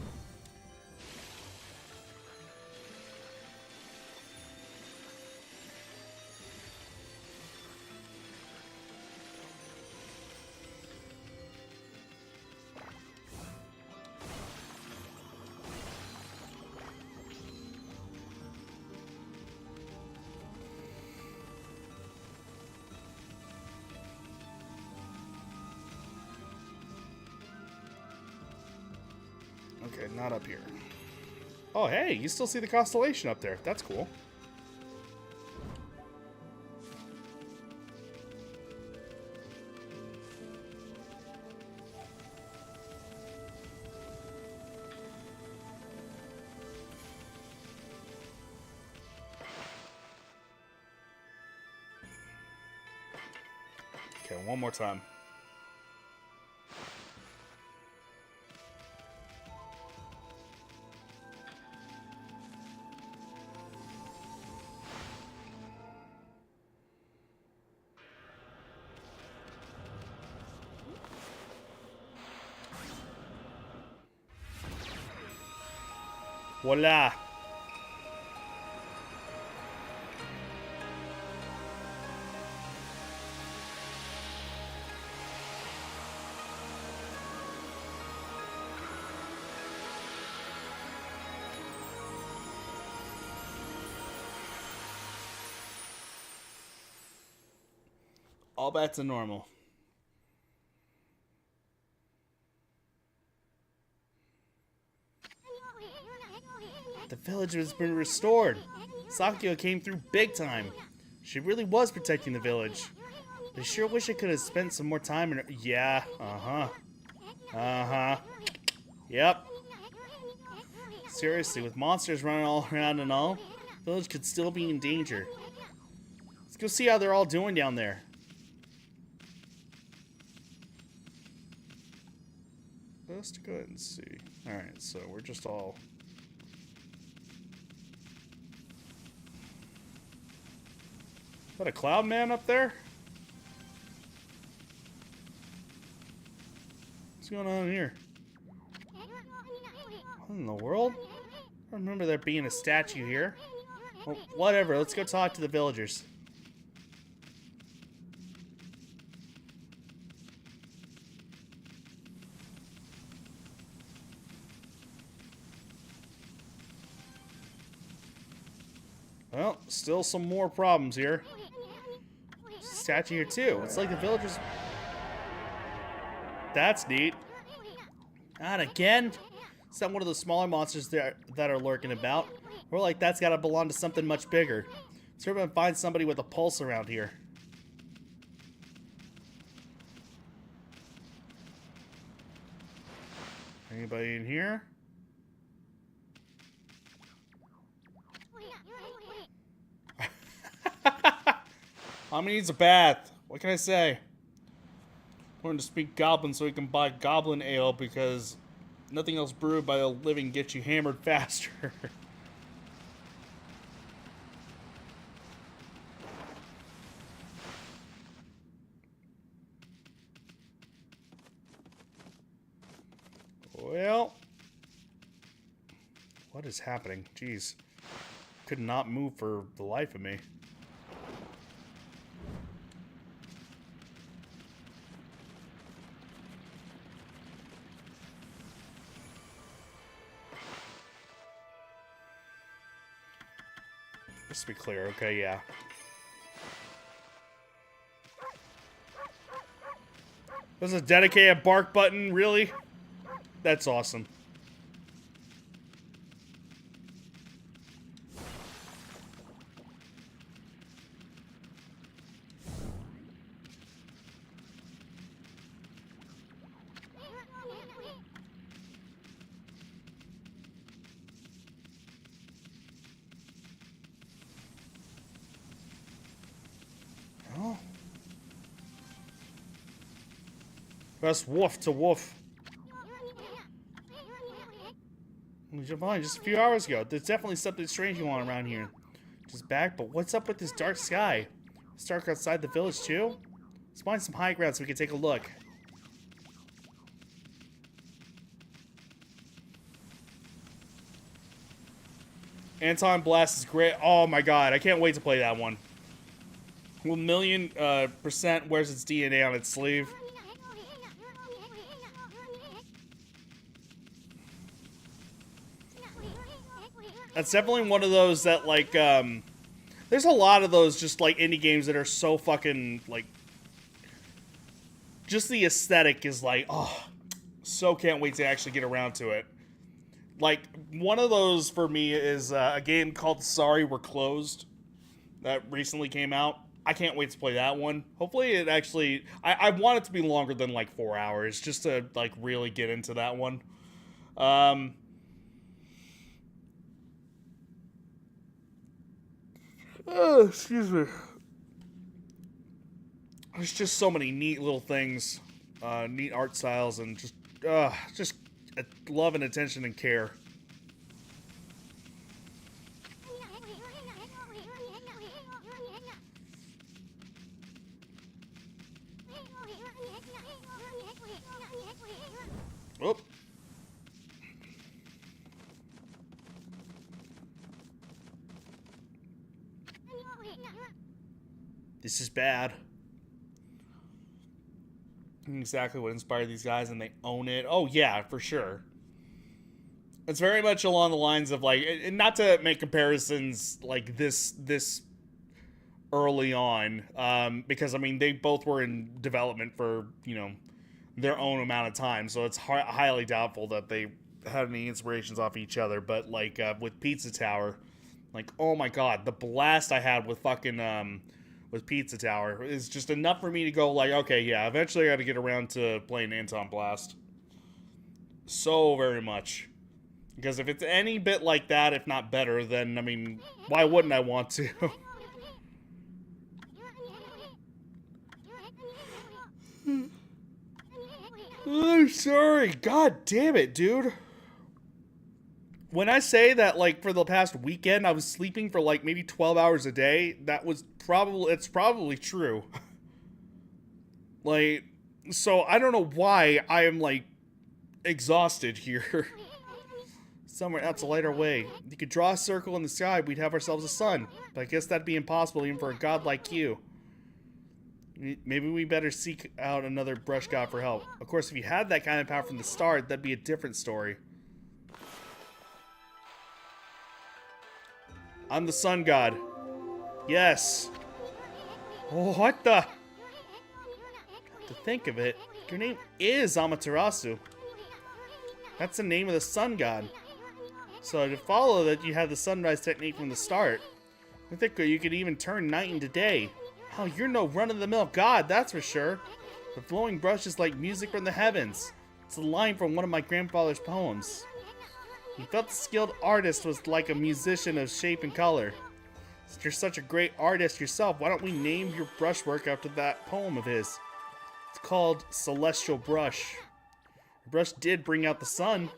Okay, not up here. Oh, hey, you still see the constellation up there. That's cool. Okay, one more time. Voila! All back to normal. The village has been restored. Sakio came through big time. She really was protecting the village. I sure wish I could have spent some more time in her. Yeah, Yep. Seriously, with monsters running all around and all, the village could still be in danger. go see how they're all doing down there. Let's go ahead and see. Alright, so we're just all... Is that a cloud man up there? What's going on here? What in the world? I remember there being a statue here. Well, whatever, let's go talk to the villagers. Well, still some more problems here. Statue here too. It's like the villagers... That's neat. Not again? Is that one of the smaller monsters that are lurking about? Or like that's gotta belong to something much bigger. Let's try to find somebody with a pulse around here. Anybody in here? Omni needs a bath. What can I say? Learn to speak goblin so we can buy goblin ale because nothing else brewed by the living gets you hammered faster. Well, what is happening? Jeez. Could not move for the life of me. Just to be clear, okay, yeah. There's a dedicated bark button, really? That's awesome. Press wolf to wolf. Just a few hours ago. There's definitely something strange going on around here. Just back, but what's up with this dark sky? It's dark outside the village too? Let's find some high ground so we can take a look. Anton Blast is great. Oh my god, I can't wait to play that one. 1,000,000% wears its DNA on its sleeve. That's definitely one of those that, like, there's a lot of those just, like, indie games that are so fucking, like, just the aesthetic is like, oh, so can't wait to actually get around to it. Like, one of those for me is a game called Sorry We're Closed that recently came out. I can't wait to play that one. Hopefully it actually, I want it to be longer than, like, 4 hours just to, like, really get into that one. Oh, excuse me. There's just so many neat little things, neat art styles, and just love and attention and care. Oop. This is bad. Exactly what inspired these guys, and they own it. Oh yeah, for sure. It's very much along the lines of, like, and not to make comparisons like this early on, because I mean they both were in development for, you know, their own amount of time, so it's highly doubtful that they had any inspirations off each other. But like with Pizza Tower, like, oh my god, the blast I had with fucking with Pizza Tower is just enough for me to go like, okay, yeah, eventually I got to get around to playing Anton Blast. So very much. Because if it's any bit like that, if not better, then, I mean, why wouldn't I want to? Oh, sorry. God damn it, dude. When I say that, like, for the past weekend, I was sleeping for, like, maybe 12 hours a day, it's probably true. Like, so I don't know why I am, like, exhausted here. Somewhere else a lighter way. You could draw a circle in the sky, we'd have ourselves a sun. But I guess that'd be impossible even for a god like you. Maybe we better seek out another brush god for help. Of course, if you had that kind of power from the start, that'd be a different story. I'm the sun god. Yes. Oh, what the? To think of it, your name is Amaterasu. That's the name of the sun god. So to follow that, you had the sunrise technique from the start. I think you could even turn night into day. Oh, you're no run-of-the-mill god, that's for sure. The flowing brush is like music from the heavens. It's a line from one of my grandfather's poems. He felt the skilled artist was like a musician of shape and color. Since you're such a great artist yourself, why don't we name your brushwork after that poem of his? It's called Celestial Brush. The brush did bring out the sun.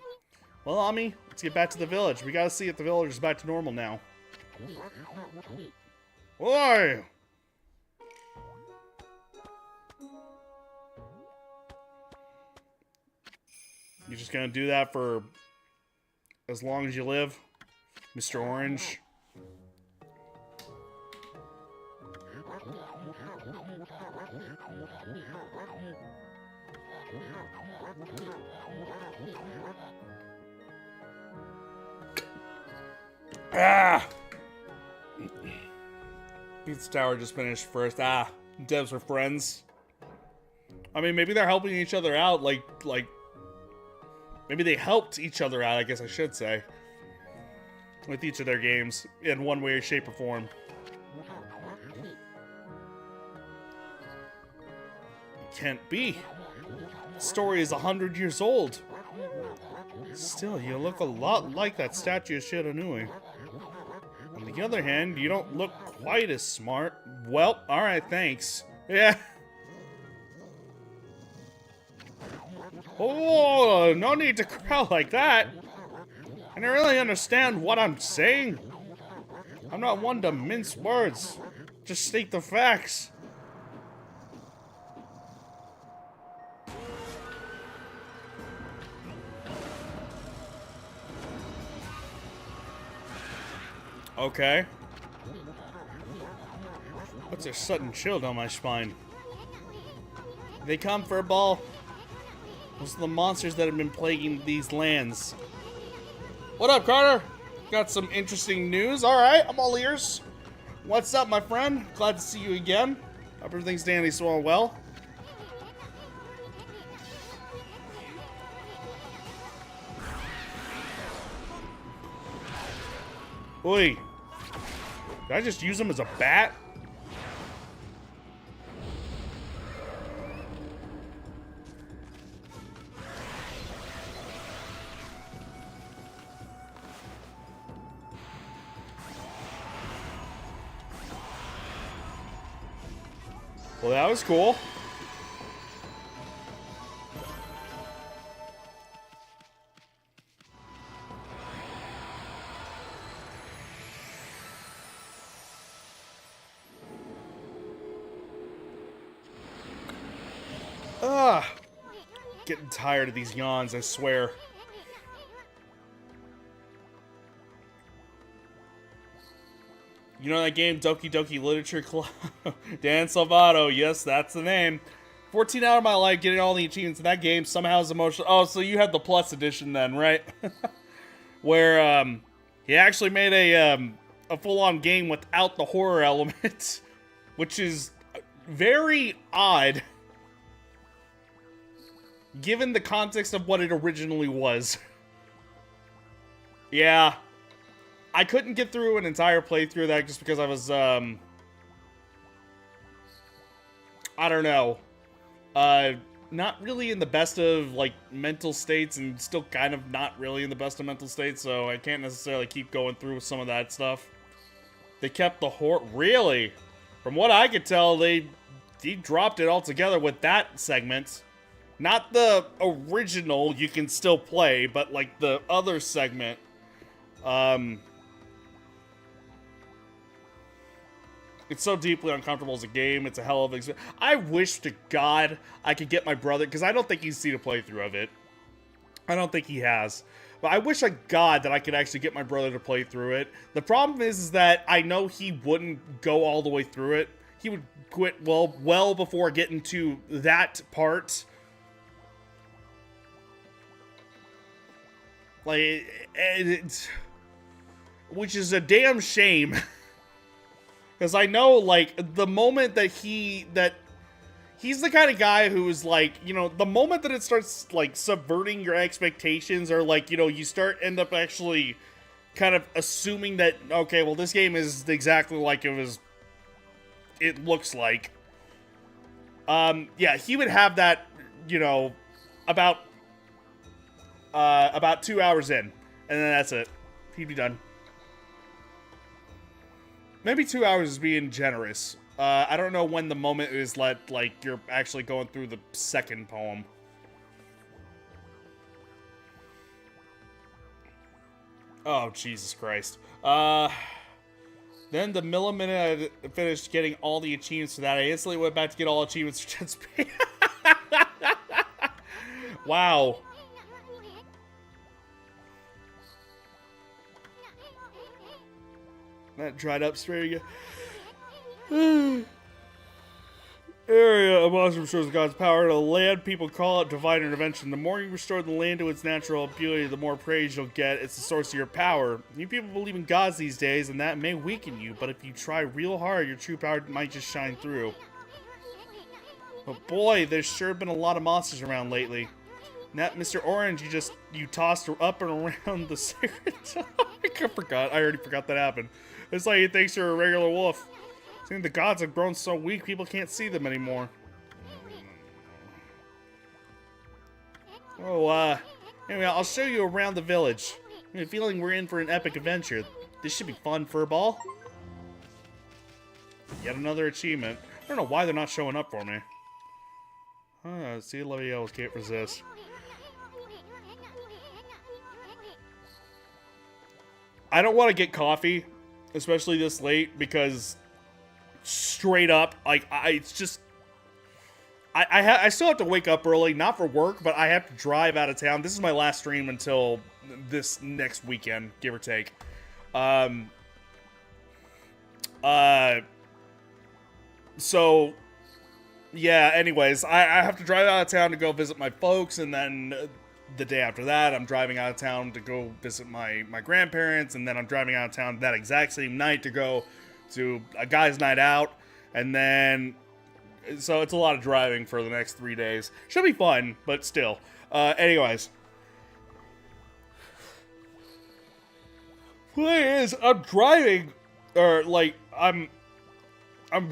Well, Ami, let's get back to the village. We gotta see if the village is back to normal now. Oi! You're just gonna do that for as long as you live, Mr. Orange? Ah! Pizza Tower just finished first. Ah, devs were friends. I mean, maybe they're helping each other out, like, maybe they helped each other out, I guess I should say. With each of their games, in one way, shape, or form. Can't be. The story is 100 years old. Still, you look a lot like that statue of Shiranui. On the other hand, you don't look quite as smart. Well, alright, thanks. Yeah. Oh, no need to growl like that. I don't really understand what I'm saying. I'm not one to mince words. Just state the facts. Okay. What's a sudden chill down my spine? They come for a ball. Those are the monsters that have been plaguing these lands. What up, Carter? Got some interesting news. Alright, I'm all ears. What's up, my friend? Glad to see you again. Hope everything's dandy swell well. Oi. Did I just use him as a bat? Well, that was cool. Getting tired of these yawns, I swear. You know that game, Doki Doki Literature Club? Dan Salvato, yes, that's the name. 14 hours of my life getting all the achievements in that game, somehow is emotional. Oh, so you had the Plus edition then, right? Where, he actually made a full-on game without the horror element, which is very odd, given the context of what it originally was. Yeah. I couldn't get through an entire playthrough of that just because I was, I don't know. Not really in the best of, like, mental states, and still kind of not really in the best of mental states, so I can't necessarily keep going through some of that stuff. They kept the horror... Really? From what I could tell, they dropped it altogether with that segment. Not the original you can still play, but like the other segment. It's so deeply uncomfortable as a game. It's a hell of an experience. I wish to God I could get my brother, because I don't think he's seen a playthrough of it. I don't think he has. But I wish to God that I could actually get my brother to play through it. The problem is that I know he wouldn't go all the way through it. He would quit well before getting to that part. Like, which is a damn shame. Because I know, like, the moment that he's the kind of guy who is like, you know, the moment that it starts, like, subverting your expectations, or, like, you know, you end up actually kind of assuming that, okay, well, this game is exactly like it looks like. Yeah, he would have that, you know, about 2 hours in, and then that's it. He'd be done. Maybe 2 hours is being generous. I don't know when the moment is like you're actually going through the second poem. Oh, Jesus Christ. Then the minute I finished getting all the achievements for that, I instantly went back to get all achievements for Jet Space. Wow. That dried up spring. Area of monster restores God's power to the land. People call it divine intervention. The more you restore the land to its natural beauty, the more praise you'll get. It's the source of your power. You people believe in gods these days, and that may weaken you, but if you try real hard, your true power might just shine through. But boy, there's sure been a lot of monsters around lately. That Mr. Orange, you tossed her up and around the cigarette. I already forgot that happened. It's like he thinks you're a regular wolf. Seeing the gods have grown so weak, people can't see them anymore. Oh, anyway, I'll show you around the village. I have a feeling we're in for an epic adventure. This should be fun for a ball. Yet another achievement. I don't know why they're not showing up for me. See, Levios can't resist. I don't want to get coffee, especially this late, because straight up, like, it's just, I still have to wake up early, not for work, but I have to drive out of town. This is my last stream until this next weekend, give or take. So, yeah, anyways, I have to drive out of town to go visit my folks, and then the day after that, I'm driving out of town to go visit my grandparents, and then I'm driving out of town that exact same night to go to a guy's night out, and then, so it's a lot of driving for the next 3 days. Should be fun, but still. Anyways. Point is, I'm driving, or, like, I'm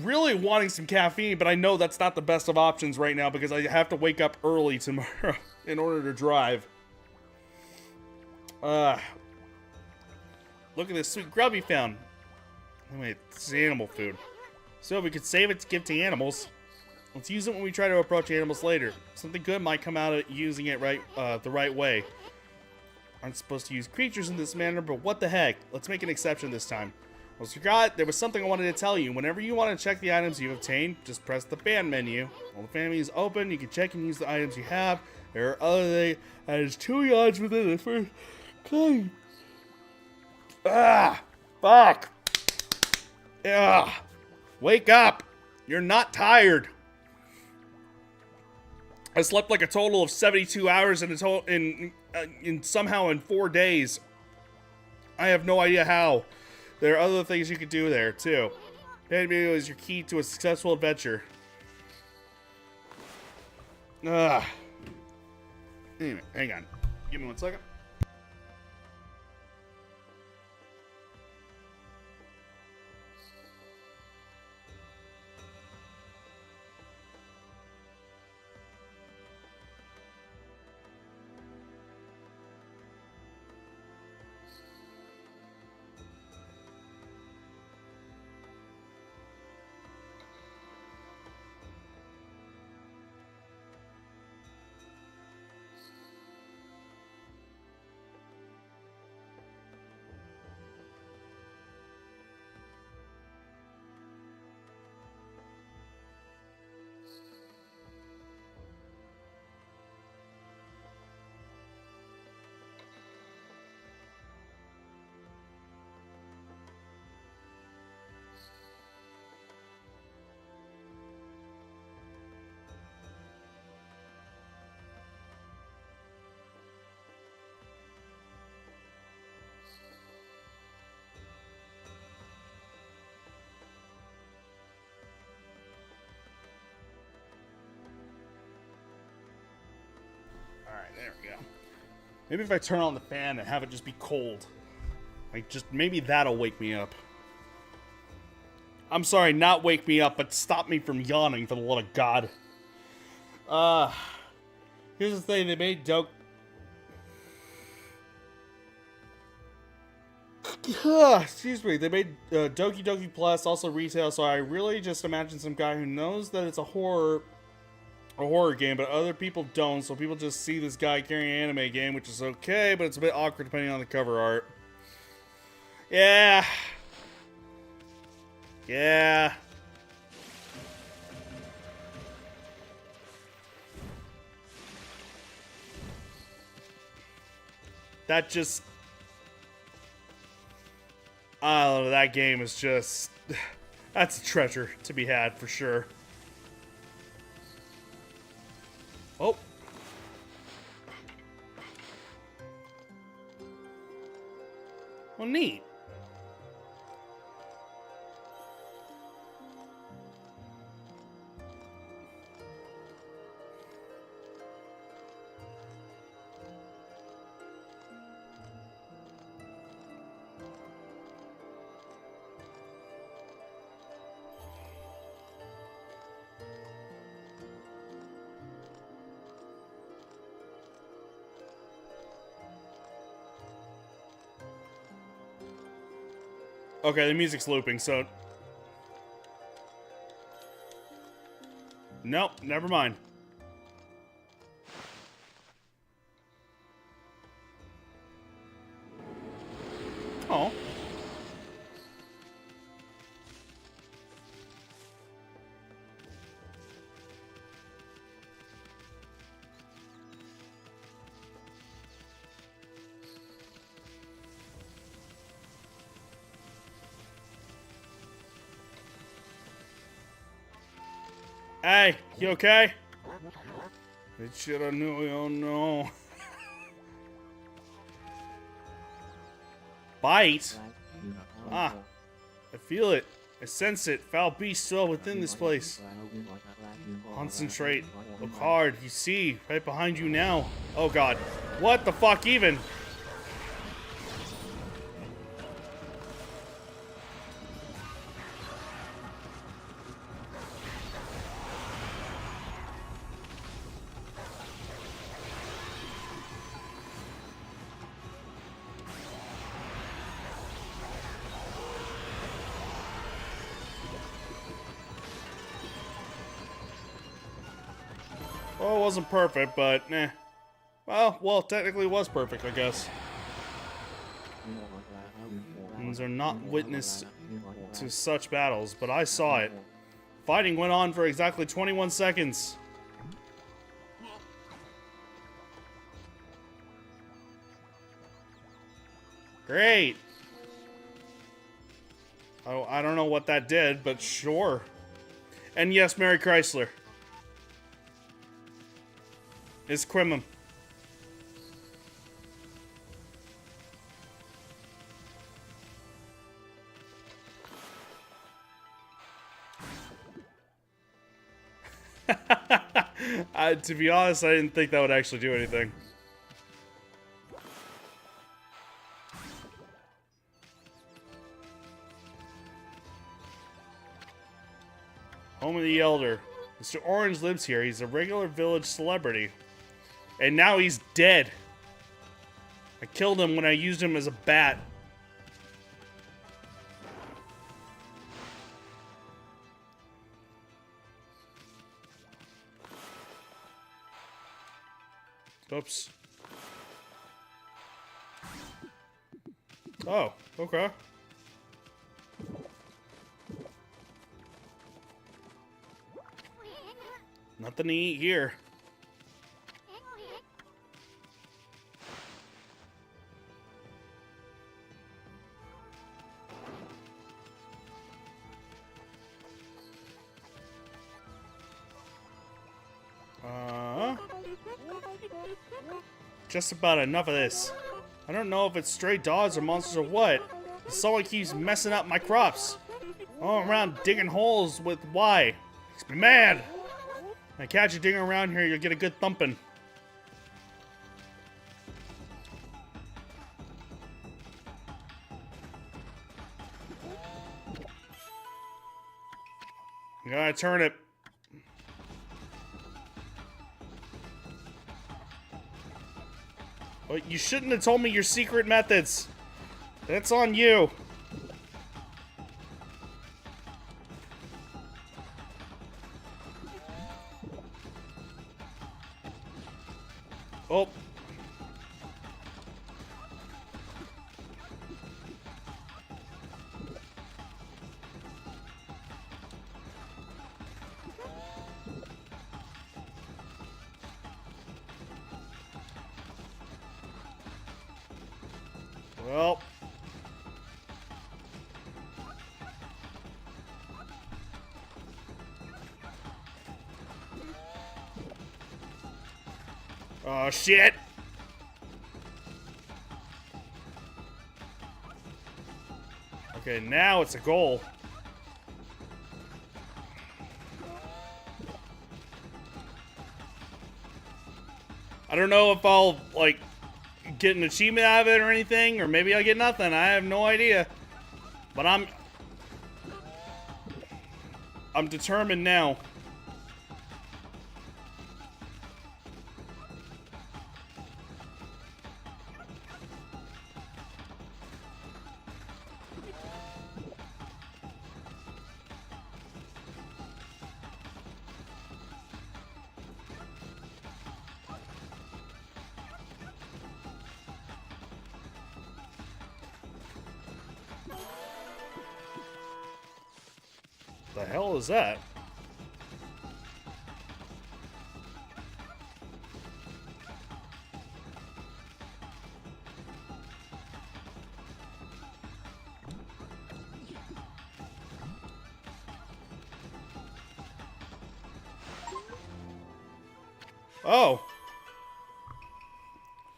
really wanting some caffeine, but I know that's not the best of options right now because I have to wake up early tomorrow in order to drive. Look at this sweet grub we found. Wait, this is animal food. So we could save it to give to animals. Let's use it when we try to approach animals later. Something good might come out of using it the right way. Aren't supposed to use creatures in this manner, but what the heck? Let's make an exception this time. Almost forgot, there was something I wanted to tell you. Whenever you want to check the items you've obtained, just press the fan menu. While the fan menu is open, you can check and use the items you have. There are other things, and there's 2 yards within the first claim. Ah! Fuck! Ugh! Wake up! You're not tired! I slept like a total of 72 hours in somehow in 4 days. I have no idea how. There are other things you could do there, too. That video is your key to a successful adventure. Anyway, hang on. Give me 1 second. There we go. Maybe if I turn on the fan and have it just be cold. Like, just maybe that'll wake me up. I'm sorry, not wake me up, but stop me from yawning, for the love of God. Here's the thing, they made excuse me, they made Doki Doki Plus also retail, so I really just imagine some guy who knows that it's a horror game, but other people don't, so people just see this guy carrying an anime game, which is okay, but it's a bit awkward depending on the cover art. Yeah. Yeah. That just... I don't know, that game is just... That's a treasure to be had, for sure. Oh. Well, neat. Okay, the music's looping, so... Nope, never mind. Oh. Hey, you okay? It should have knew, oh no. Bite? Ah, I feel it. I sense it. Foul beast still within this place. Concentrate. Look hard. You see, right behind you now. Oh god. What the fuck even? Well, it wasn't perfect, but nah. Well, technically it was perfect, I guess. Humans are not witness to such battles, but I saw it. Fighting went on for exactly 21 seconds. Great. Oh, I don't know what that did, but sure. And yes, Mary Chrysler. It's Quimum. To be honest, I didn't think that would actually do anything. Home of the Elder. Mr. Orange lives here. He's a regular village celebrity. And now he's dead. I killed him when I used him as a bat. Oops. Oh, okay. Nothing to eat here. Just about enough of this. I don't know if it's stray dogs or monsters or what. Someone keeps messing up my crops. All around digging holes with why. Makes me mad. I catch you digging around here, you'll get a good thumping. You gotta turn it. Well, you shouldn't have told me your secret methods. That's on you. Oh. Well. Oh, shit. Okay, now it's a goal. I don't know if I'll, like, get an achievement out of it or anything, or maybe I'll get nothing. I have no idea. But I'm determined now. The hell is that? Oh.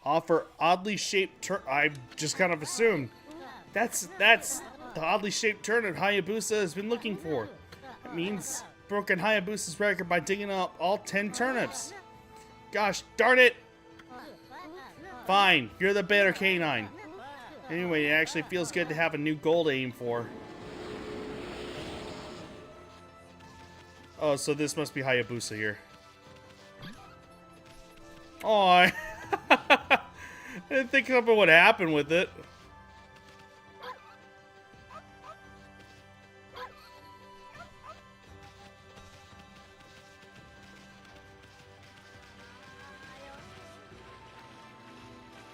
Offer oddly shaped I just kind of assumed. That's the oddly shaped turnip Hayabusa has been looking for. It means broken Hayabusa's record by digging up all 10 turnips. Gosh darn it! Fine, you're the better canine. Anyway, it actually feels good to have a new goal to aim for. Oh, so this must be Hayabusa here. Oh, I didn't think something would happen with it.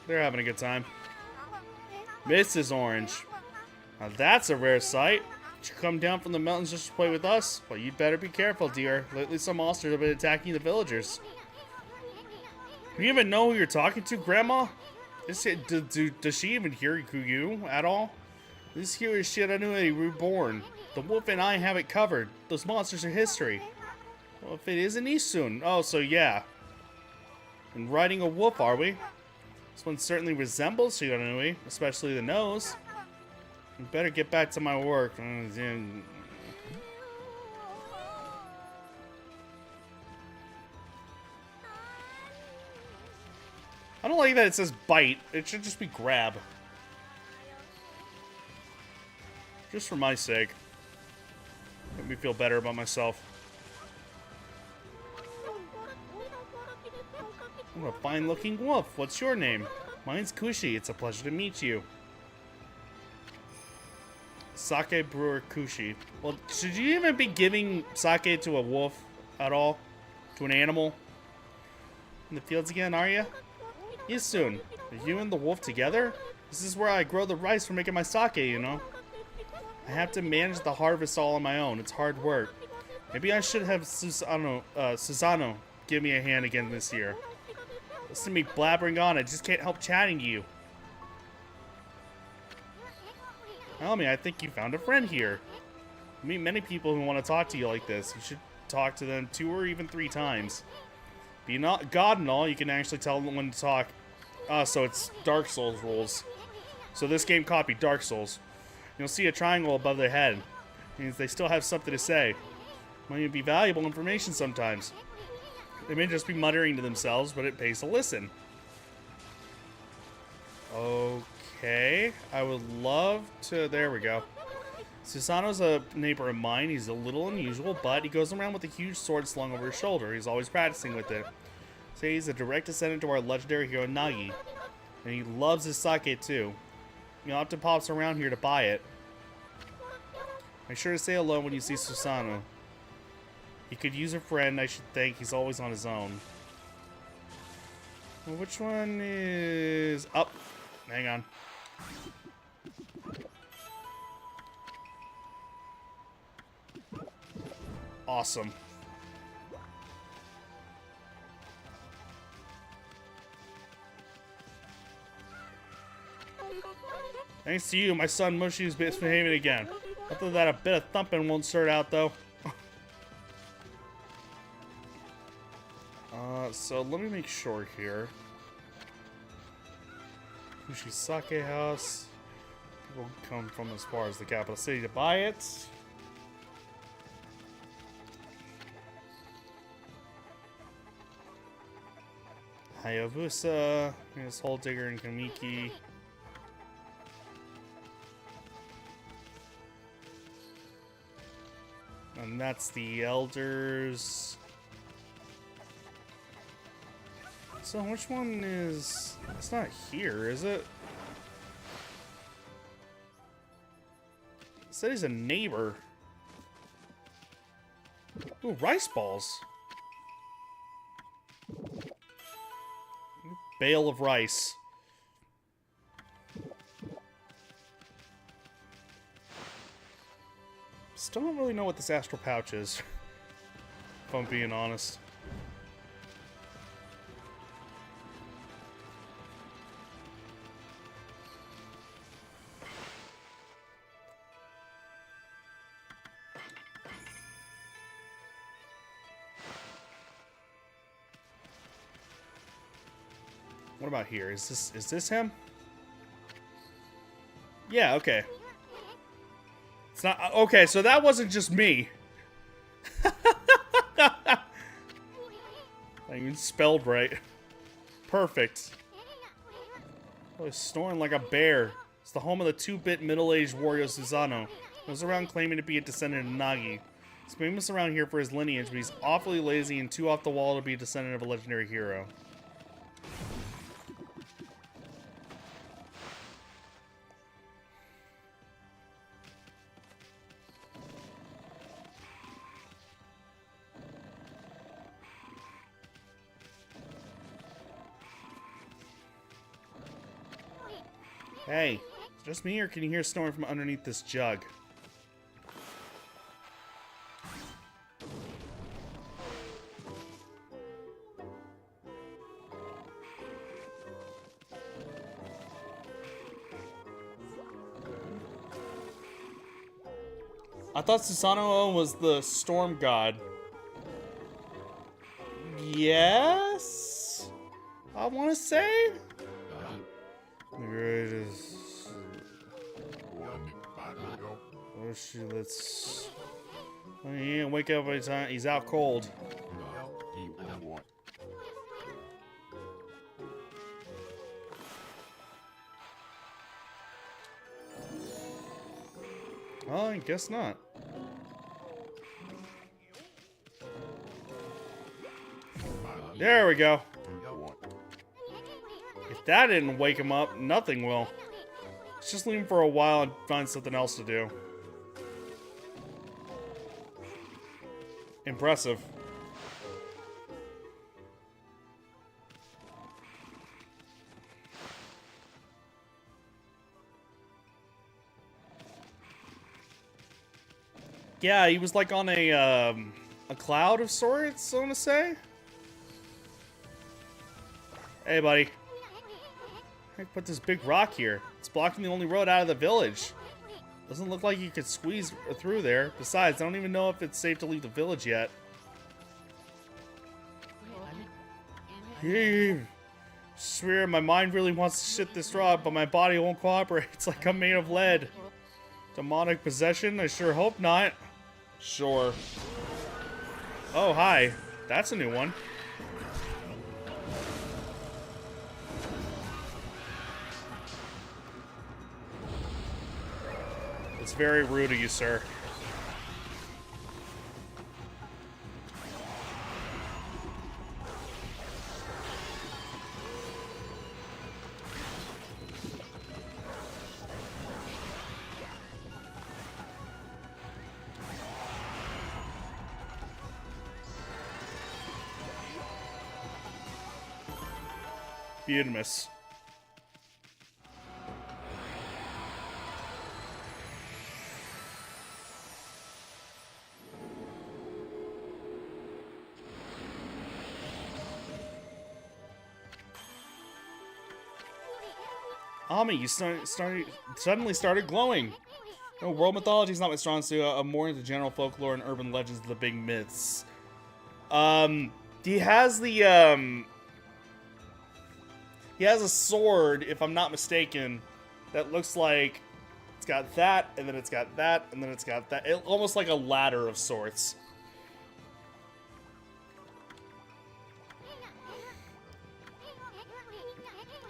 They're having a good time. Mrs. Orange. Now that's a rare sight. Did you come down from the mountains just to play with us? Well, you'd better be careful, dear. Lately some monsters have been attacking the villagers. Do you even know who you're talking to, Grandma? Does she even hear you at all? This here is Shiranui reborn. The wolf and I have it covered. Those monsters are history. Well, if it isn't Isun. Oh, so yeah. And riding a wolf, are we? This one certainly resembles Shiranui, especially the nose. I better get back to my work. I don't like that it says bite. It should just be grab. Just for my sake. Make me feel better about myself. What a fine-looking wolf. What's your name? Mine's Kushi. It's a pleasure to meet you. Sake brewer Kushi. Well, should you even be giving sake to a wolf at all? To an animal? In the fields again, are you? Yes, soon. Are you and the wolf together? This is where I grow the rice for making my sake, you know. I have to manage the harvest all on my own. It's hard work. Maybe I should have Susano give me a hand again this year. Listen to me blabbering on. I just can't help chatting to you. Almy, I think you found a friend here. I meet many people who want to talk to you like this. You should talk to them 2 or even 3 times. Be not God and all, you can actually tell them when to talk. So it's Dark Souls rules. So this game copied Dark Souls. You'll see a triangle above their head. It means they still have something to say. Might be valuable information sometimes. They may just be muttering to themselves, but it pays to listen. Okay. I would love to... There we go. Susanoo's a neighbor of mine. He's a little unusual, but he goes around with a huge sword slung over his shoulder. He's always practicing with it. Say he's a direct descendant to our legendary hero Nagi. And he loves his sake too. He often pops around here to buy it. Make sure to say hello when you see Susanoo. He could use a friend, I should think. He's always on his own. Well, which one is... Oh, hang on. Awesome. Thanks to you, my son Mushy is misbehaving again. Other than that, a bit of thumping won't sort out, though. So let me make sure here. Fushisake House. People come from as far as the capital city to buy it. Hayabusa. Here's Hole Digger and Kamiki. And that's the elders. So which one is... It's not here, is it? It said he's a neighbor. Ooh, rice balls. Bale of rice. Still don't really know what this astral pouch is, if I'm being honest. What about here? Is this him? Yeah, okay. It's not okay, so that wasn't just me. Not even spelled right. Perfect. Oh, he's snoring like a bear. It's the home of the 2-bit middle-aged warrior Susanoo. He goes around claiming to be a descendant of Nagi. He's famous around here for his lineage, but he's awfully lazy and too off the wall to be a descendant of a legendary hero. Hey, is it just me, or can you hear snoring from underneath this jug? I thought Susanoo was the storm god. Yes? I want to say? The greatest. Oh, shoot, let's. Oh, he ain't wake up every time. He's out cold. Oh, I guess not. There we go. If that didn't wake him up, nothing will. Let's just leave him for a while and find something else to do. Impressive. Yeah, he was like on a cloud of sorts, I want to say. Hey, buddy. I put this big rock here. It's blocking the only road out of the village. Doesn't look like you could squeeze through there. Besides, I don't even know if it's safe to leave the village yet. Swear, my mind really wants to shit this rock, but my body won't cooperate. It's like I'm made of lead. Demonic possession? I sure hope not. Sure. Oh, hi. That's a new one. It's very rude of you, sir. Beautimous. Ami, you suddenly started glowing. No, world mythology is not my strong suit. I'm more into general folklore and urban legends of the big myths. He has the, he has a sword, if I'm not mistaken, that looks like it's got that, and then it's got that, and then it's got that. Almost like a ladder of sorts.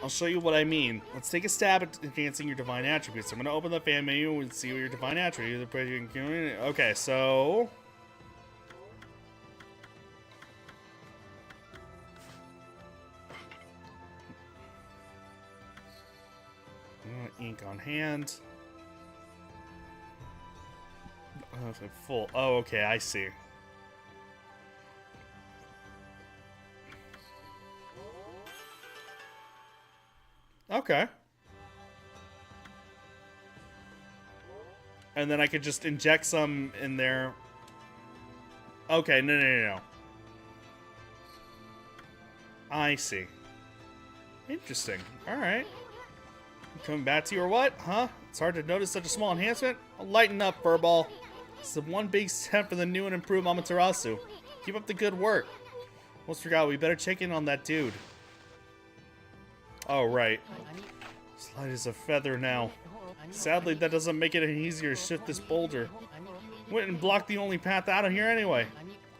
I'll show you what I mean. Let's take a stab at enhancing your divine attributes. I'm going to open the fan menu and see what your divine attributes are. Okay, so... ink on hand. Full. Oh, okay, I see. Okay. And then I could just inject some in there. Okay, no. I see. Interesting. Alright. Coming back to you or what? Huh? It's hard to notice such a small enhancement? I'll lighten up, Furball. This is one big step for the new and improved Amaterasu. Keep up the good work. Almost forgot, we better check in on that dude. Oh, right. As light as a feather now. Sadly, that doesn't make it any easier to shift this boulder. Went and blocked the only path out of here anyway.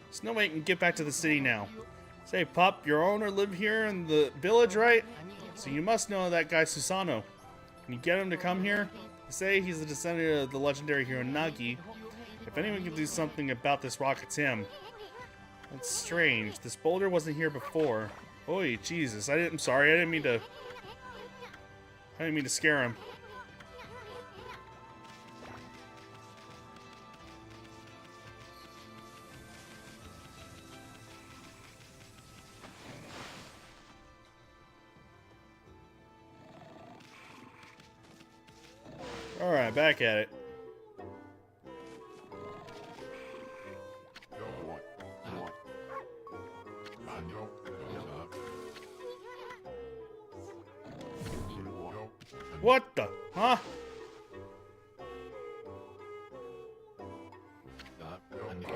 There's no way you can get back to the city now. Say, Pup, your owner lived here in the village, right? So you must know that guy Susano. Can you get him to come here? They say he's a descendant of the legendary hero Nagi. If anyone can do something about this rock, it's him. That's strange. This boulder wasn't here before. Oy, Jesus. I'm sorry. I didn't mean to scare him. Alright, back at it. What the? Huh?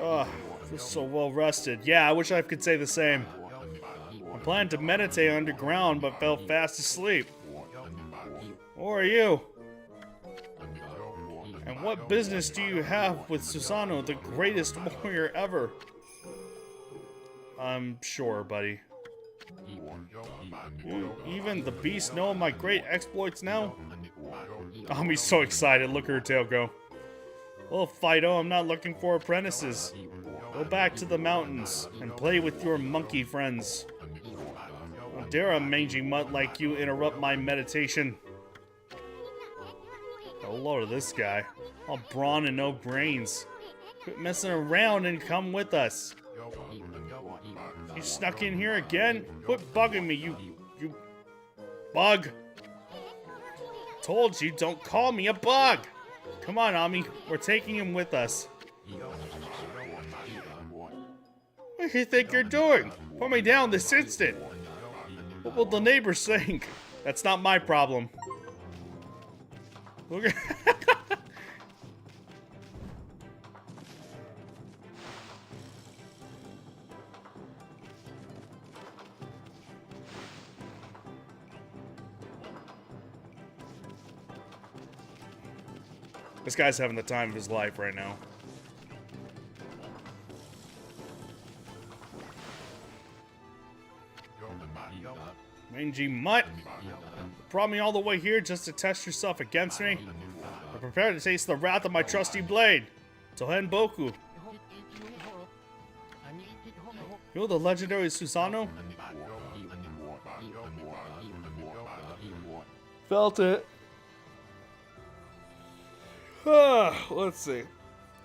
Ugh, I feel so well rested. Yeah, I wish I could say the same. I planned to meditate underground, but fell fast asleep. Or are you? And what business do you have with Susano, the greatest warrior ever? I'm sure, buddy. Even the beasts know my great exploits now? Ami's so excited. Look at her tail go. Well, Fido, I'm not looking for apprentices. Go back to the mountains and play with your monkey friends. How dare a mangy mutt like you interrupt my meditation? Hello to this guy. All brawn and no brains. Quit messing around and come with us. You snuck in here again? Quit bugging me, you bug. Told you, don't call me a bug. Come on, Ami. We're taking him with us. What do you think you're doing? Put me down this instant. What will the neighbors think? That's not my problem. Look at this guy's having the time of his life right now. Mangy mutt! You brought me all the way here just to test yourself against me? prepare to taste the wrath of my trusty blade. Tohen Boku. You know the legendary Susano? Felt it. Let's see.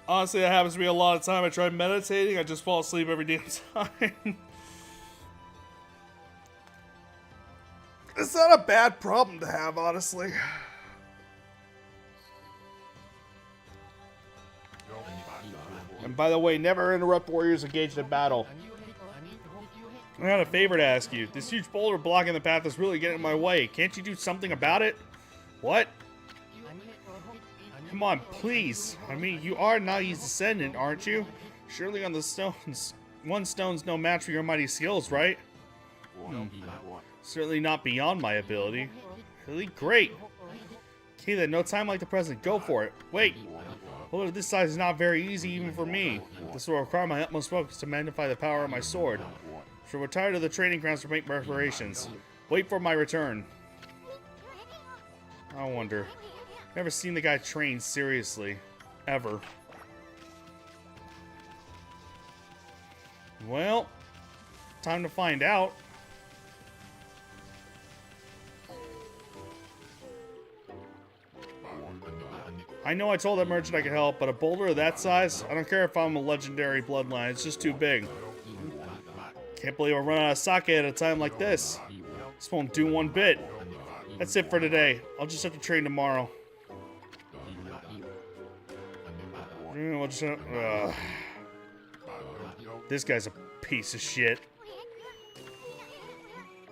Honestly, that happens to me a lot of time. I try meditating, I just fall asleep every damn time. It's not a bad problem to have, honestly. And by the way, never interrupt warriors engaged in battle. I got a favor to ask you. This huge boulder blocking the path is really getting in my way. Can't you do something about it? What? Come on, please. I mean, you are Nagi's descendant, aren't you? Surely on the stones, one stone's no match for your mighty skills, right? Certainly not beyond my ability. Really? Great. Okay then, no time like the present. Go for it. Wait. Well, this size is not very easy even for me. This will require my utmost focus to magnify the power of my sword. So retire to the training grounds to make preparations. Wait for my return. I wonder. Never seen the guy train seriously. Ever. Well, time to find out. I know I told that merchant I could help, but a boulder of that size? I don't care if I'm a legendary bloodline, it's just too big. Can't believe I run out of sake at a time like this. This won't do one bit. That's it for today. I'll just have to train tomorrow. This guy's a piece of shit.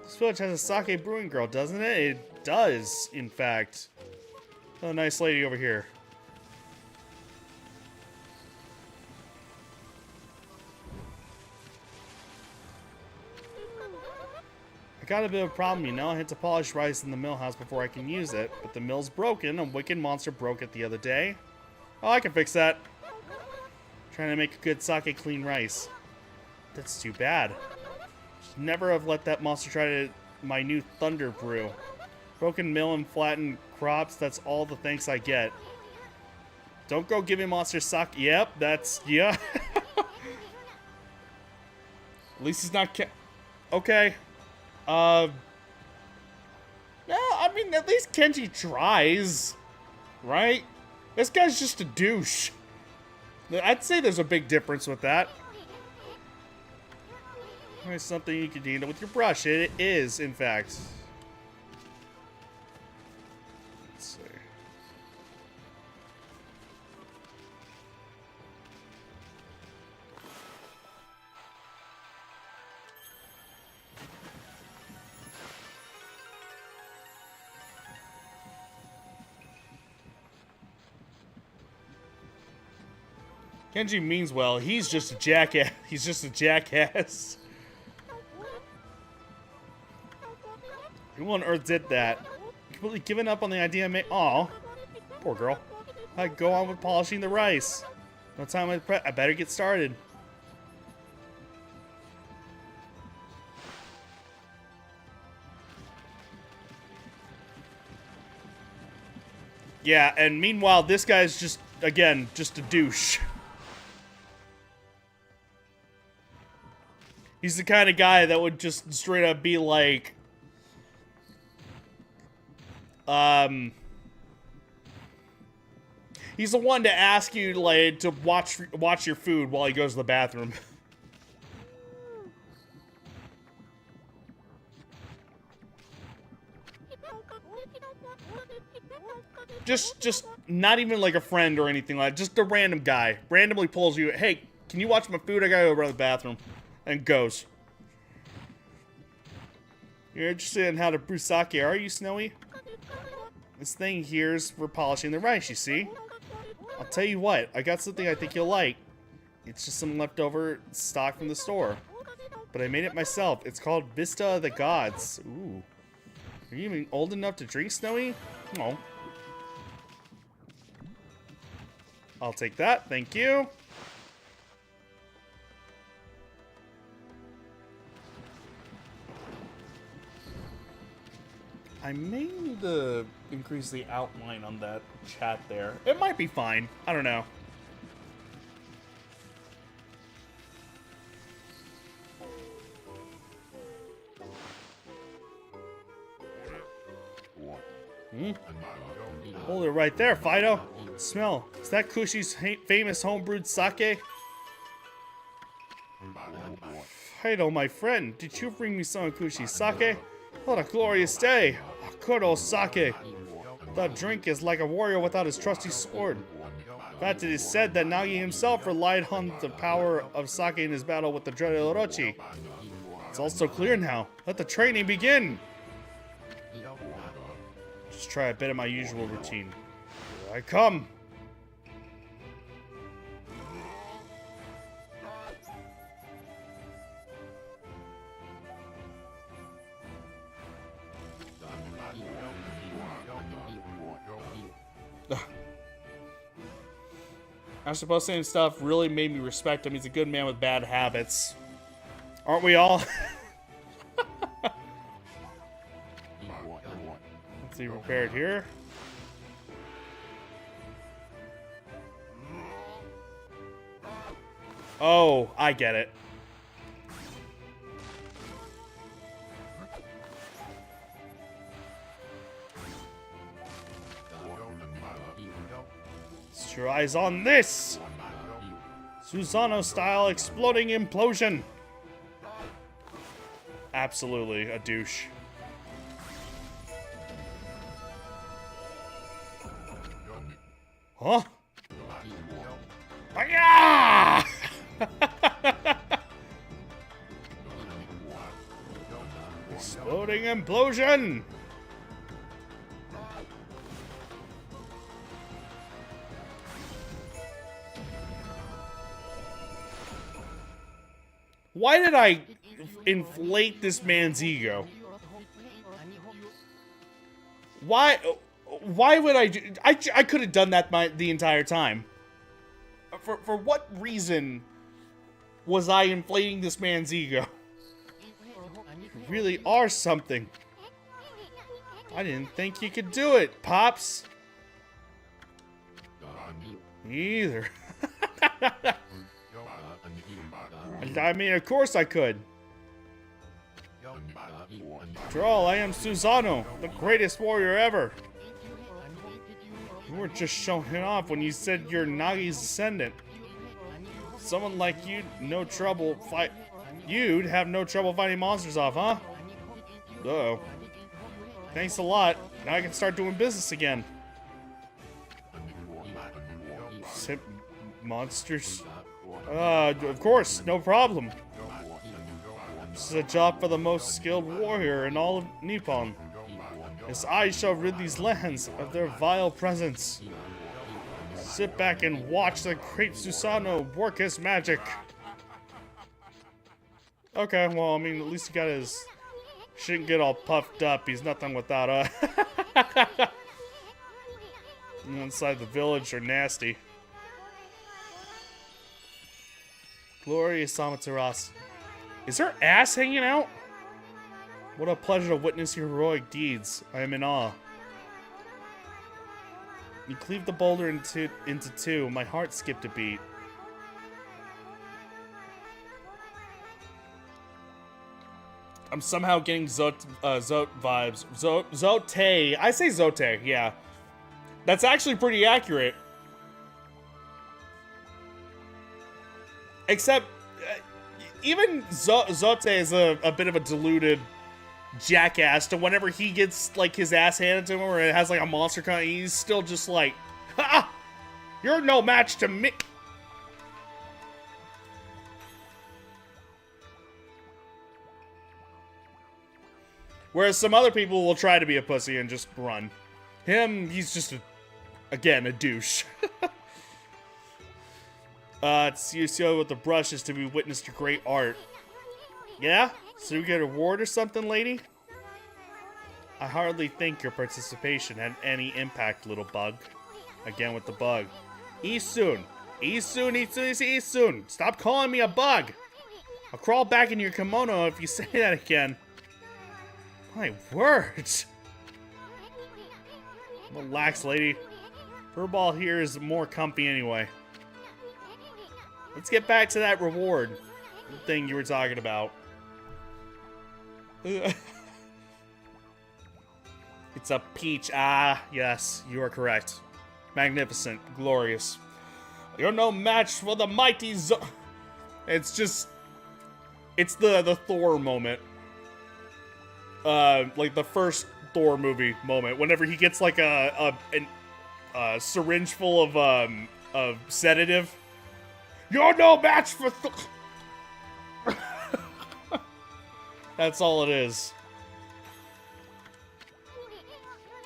This village has a sake brewing girl, doesn't it? It does, in fact. Oh, nice lady over here. I got a bit of a problem, you know. I had to polish rice in the mill house before I can use it, but the mill's broken. A wicked monster broke it the other day. Oh, I can fix that. Trying to make a good sake clean rice. That's too bad. Should never have let that monster try to my new thunder brew. Broken mill and flattened crops, that's all the thanks I get. Don't go giving monsters sake. Yep, that's, yeah. At least he's not okay. Yeah, I mean, at least Kenji tries. Right? This guy's just a douche. I'd say there's a big difference with that. There's something you can handle with your brush. It is, in fact. Let's see. Kenji means well. He's just a jackass. He's just a jackass. Who on earth did that? Completely given up on the idea of aw. Poor girl. I go on with polishing the rice. No time I better get started. Yeah, and meanwhile, this guy's just, again, just a douche. He's the kind of guy that would just straight up be like, he's the one to ask you, like, to watch your food while he goes to the bathroom. Just not even like a friend or anything like that. Just a random guy. Randomly pulls you, hey, can you watch my food? I gotta go run to the bathroom. And goes. You're interested in how to brew sake, are you, Snowy? This thing here's for polishing the rice, you see? I'll tell you what, I got something I think you'll like. It's just some leftover stock from the store. But I made it myself. It's called Vista of the Gods. Ooh. Are you even old enough to drink, Snowy? No. I'll take that, thank you. I may need to increase the outline on that chat there. It might be fine. I don't know. Hold it right there, Fido. Smell. Is that Kushi's famous homebrewed sake? Fido, my friend, did you bring me some of Kushi's sake? What a glorious day. Good old sake. That drink is like a warrior without his trusty sword. In fact, it is said that Nagi himself relied on the power of sake in his battle with the dreaded Orochi. It's also clear now. Let the training begin. Just try a bit of my usual routine. Here I come. I suppose saying stuff really made me respect him. He's a good man with bad habits. Aren't we all? Let's see, prepared here. Oh, I get it. Set your eyes on this! Susano style exploding implosion. Absolutely a douche. Huh? Hi-ya! Exploding implosion! Why did I inflate this man's ego? Why would I do... I could have done that the entire time. For what reason was I inflating this man's ego? You really are something. I didn't think you could do it, Pops. Me either. I mean, of course I could. After all, I am Susano, the greatest warrior ever. You weren't just showing it off when you said you're Nagi's descendant. Someone like you'd have no trouble fighting monsters off, huh? Uh-oh. Thanks a lot. Now I can start doing business again. Monsters? Of course, no problem. This is a job for the most skilled warrior in all of Nippon. His eyes shall rid these lands of their vile presence. Sit back and watch the great Susano work his magic. Okay, well, I mean, at least he got his... Shouldn't get all puffed up. He's nothing without inside the village are nasty. Glorious Amaterasu. Is her ass hanging out? What a pleasure to witness your heroic deeds. I am in awe. You cleaved the boulder into two. My heart skipped a beat. I'm somehow getting Zote vibes. Zote. I say Zote, yeah. That's actually pretty accurate. Except, even Zote is a bit of a deluded jackass to whenever he gets, like, his ass handed to him or it has, like, a monster coming, he's still just like, ha! You're no match to me! Whereas some other people will try to be a pussy and just run. Him, he's just, again, a douche. Tsuyo with the brush is to be witness to great art. Yeah? So we get a reward or something, lady? I hardly think your participation had any impact, little bug. Again with the bug. Isun. Isun. Stop calling me a bug. I'll crawl back in your kimono if you say that again. My word. Relax, lady. Furball here is more comfy anyway. Let's get back to that reward thing you were talking about. It's a peach. Ah, yes, you are correct. Magnificent, glorious. You're no match for the mighty It's just... It's the Thor moment. Like the first Thor movie moment. Whenever he gets like a syringe full of sedative. You're no match for That's all it is.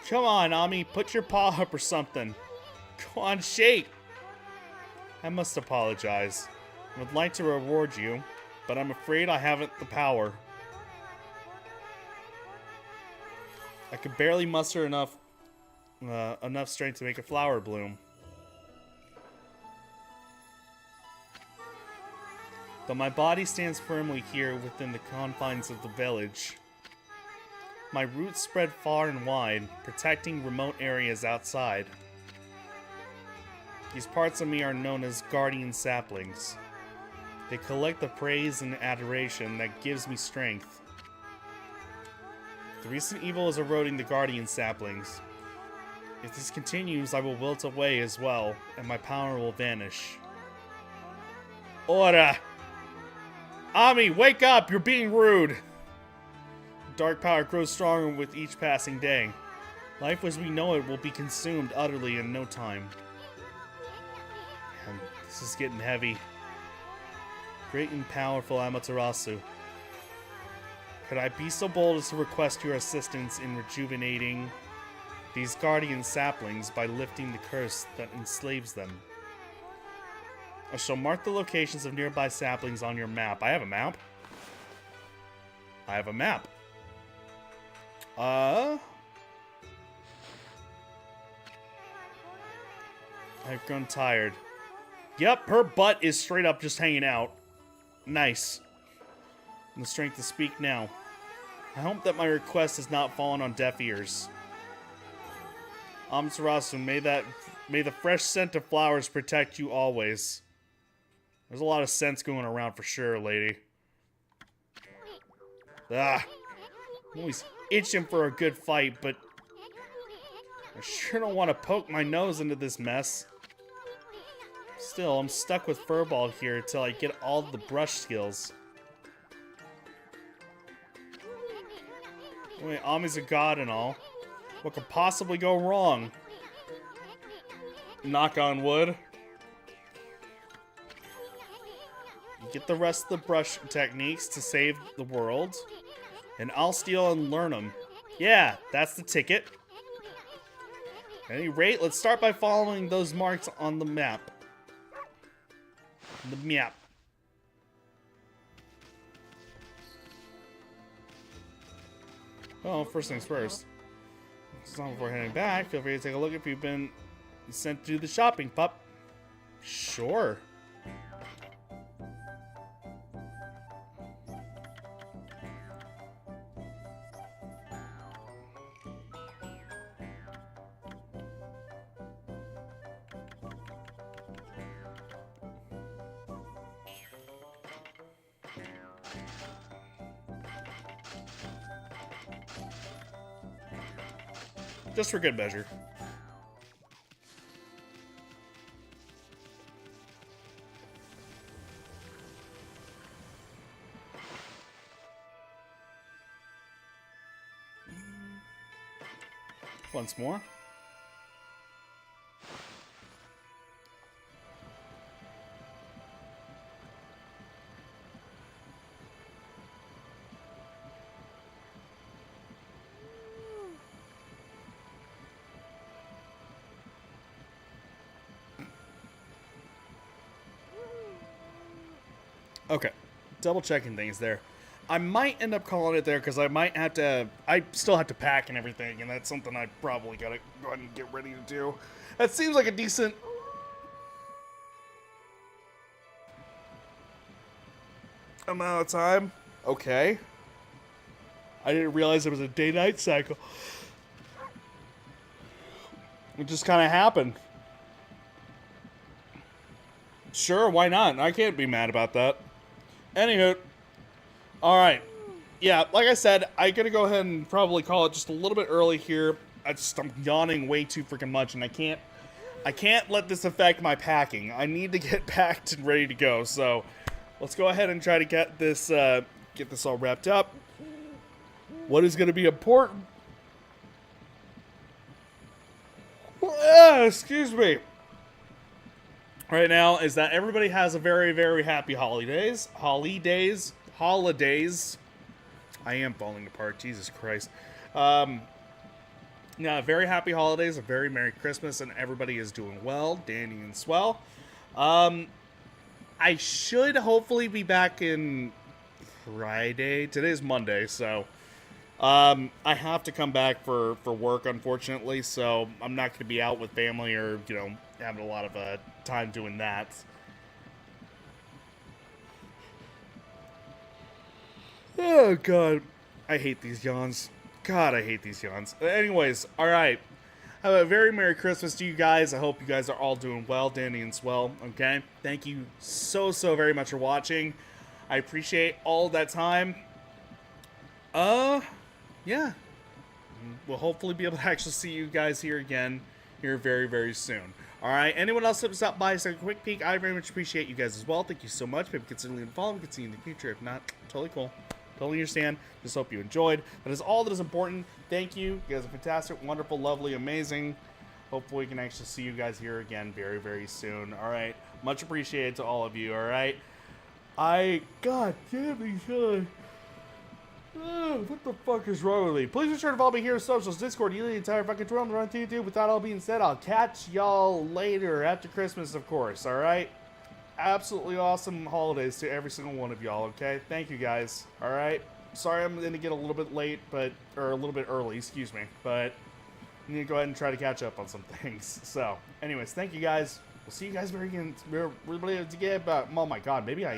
Come on, Ami, put your paw up or something. Go on, shake. I must apologize. I would like to reward you, but I'm afraid I haven't the power. I could barely muster enough strength to make a flower bloom. But my body stands firmly here within the confines of the village. My roots spread far and wide, protecting remote areas outside. These parts of me are known as guardian saplings. They collect the praise and adoration that gives me strength. The recent evil is eroding the guardian saplings. If this continues, I will wilt away as well, and my power will vanish. Ora! Ami, wake up! You're being rude! Dark power grows stronger with each passing day. Life as we know it will be consumed utterly in no time. And this is getting heavy. Great and powerful Amaterasu. Could I be so bold as to request your assistance in rejuvenating these guardian saplings by lifting the curse that enslaves them? I shall mark the locations of nearby saplings on your map. I have a map. I have a map. I've grown tired. Yep, her butt is straight up just hanging out. Nice. And the strength to speak now. I hope that my request has not fallen on deaf ears. Amaterasu, may the fresh scent of flowers protect you always. There's a lot of scents going around for sure, lady. Ah, I'm always itching for a good fight, but I sure don't want to poke my nose into this mess. Still, I'm stuck with Furball here until I get all the brush skills. Wait, Ami's a god and all. What could possibly go wrong? Knock on wood. Get the rest of the brush techniques to save the world, and I'll steal and learn them. Yeah, that's the ticket. At any rate, let's start by following those marks on the map. The map. Well, first things first. Before heading back, feel free to take a look if you've been sent to do the shopping, pup. Sure. Just for good measure. Once more. Okay, double checking things there. I might end up calling it there because I might have to, I still have to pack and everything, and that's something I probably gotta go ahead and get ready to do. That seems like a decent amount of time. Okay. I didn't realize it was a day-night cycle. It just kind of happened. Sure, why not? I can't be mad about that. Anywho, alright. Yeah, like I said, I'm gonna go ahead and probably call it just a little bit early here. I'm yawning way too freaking much, and I can't let this affect my packing. I need to get packed and ready to go, so let's go ahead and try to get this all wrapped up. What is gonna be important? Excuse me. Right now is that everybody has a very, very happy holidays. Holidays. I am falling apart. Jesus Christ. Yeah, very happy holidays, a very Merry Christmas, and everybody is doing well, dandy and swell. I should hopefully be back in Friday. Today's Monday, so I have to come back for work, unfortunately, so I'm not going to be out with family or, you know, having a lot of time doing that. Oh, God. I hate these yawns. God, I hate these yawns. Anyways, alright. Have a very Merry Christmas to you guys. I hope you guys are all doing well, dandy and swell, okay? Thank you so very much for watching. I appreciate all that time. Yeah. We'll hopefully be able to actually see you guys here again here very, very soon. Alright, anyone else that stopped by, so a quick peek, I very much appreciate you guys as well. Thank you so much. Maybe consider leaving a follow. We can see you in the future. If not, totally cool. Totally understand. Just hope you enjoyed. That is all that is important. Thank you. You guys are fantastic, wonderful, lovely, amazing. Hopefully we can actually see you guys here again very, very soon. Alright. Much appreciated to all of you, alright? God damn me, son. What the fuck is wrong with me? Please be sure to follow me here on socials, Discord, the entire fucking Twitter, on the run to YouTube. With that all being said, I'll catch y'all later after Christmas, of course, alright? Absolutely awesome holidays to every single one of y'all, okay? Thank you guys, alright? Sorry I'm going to get a little bit late, or a little bit early, excuse me, but I need to go ahead and try to catch up on some things. So, anyways, thank you guys. We'll see you guys very again. Oh my god, maybe I am.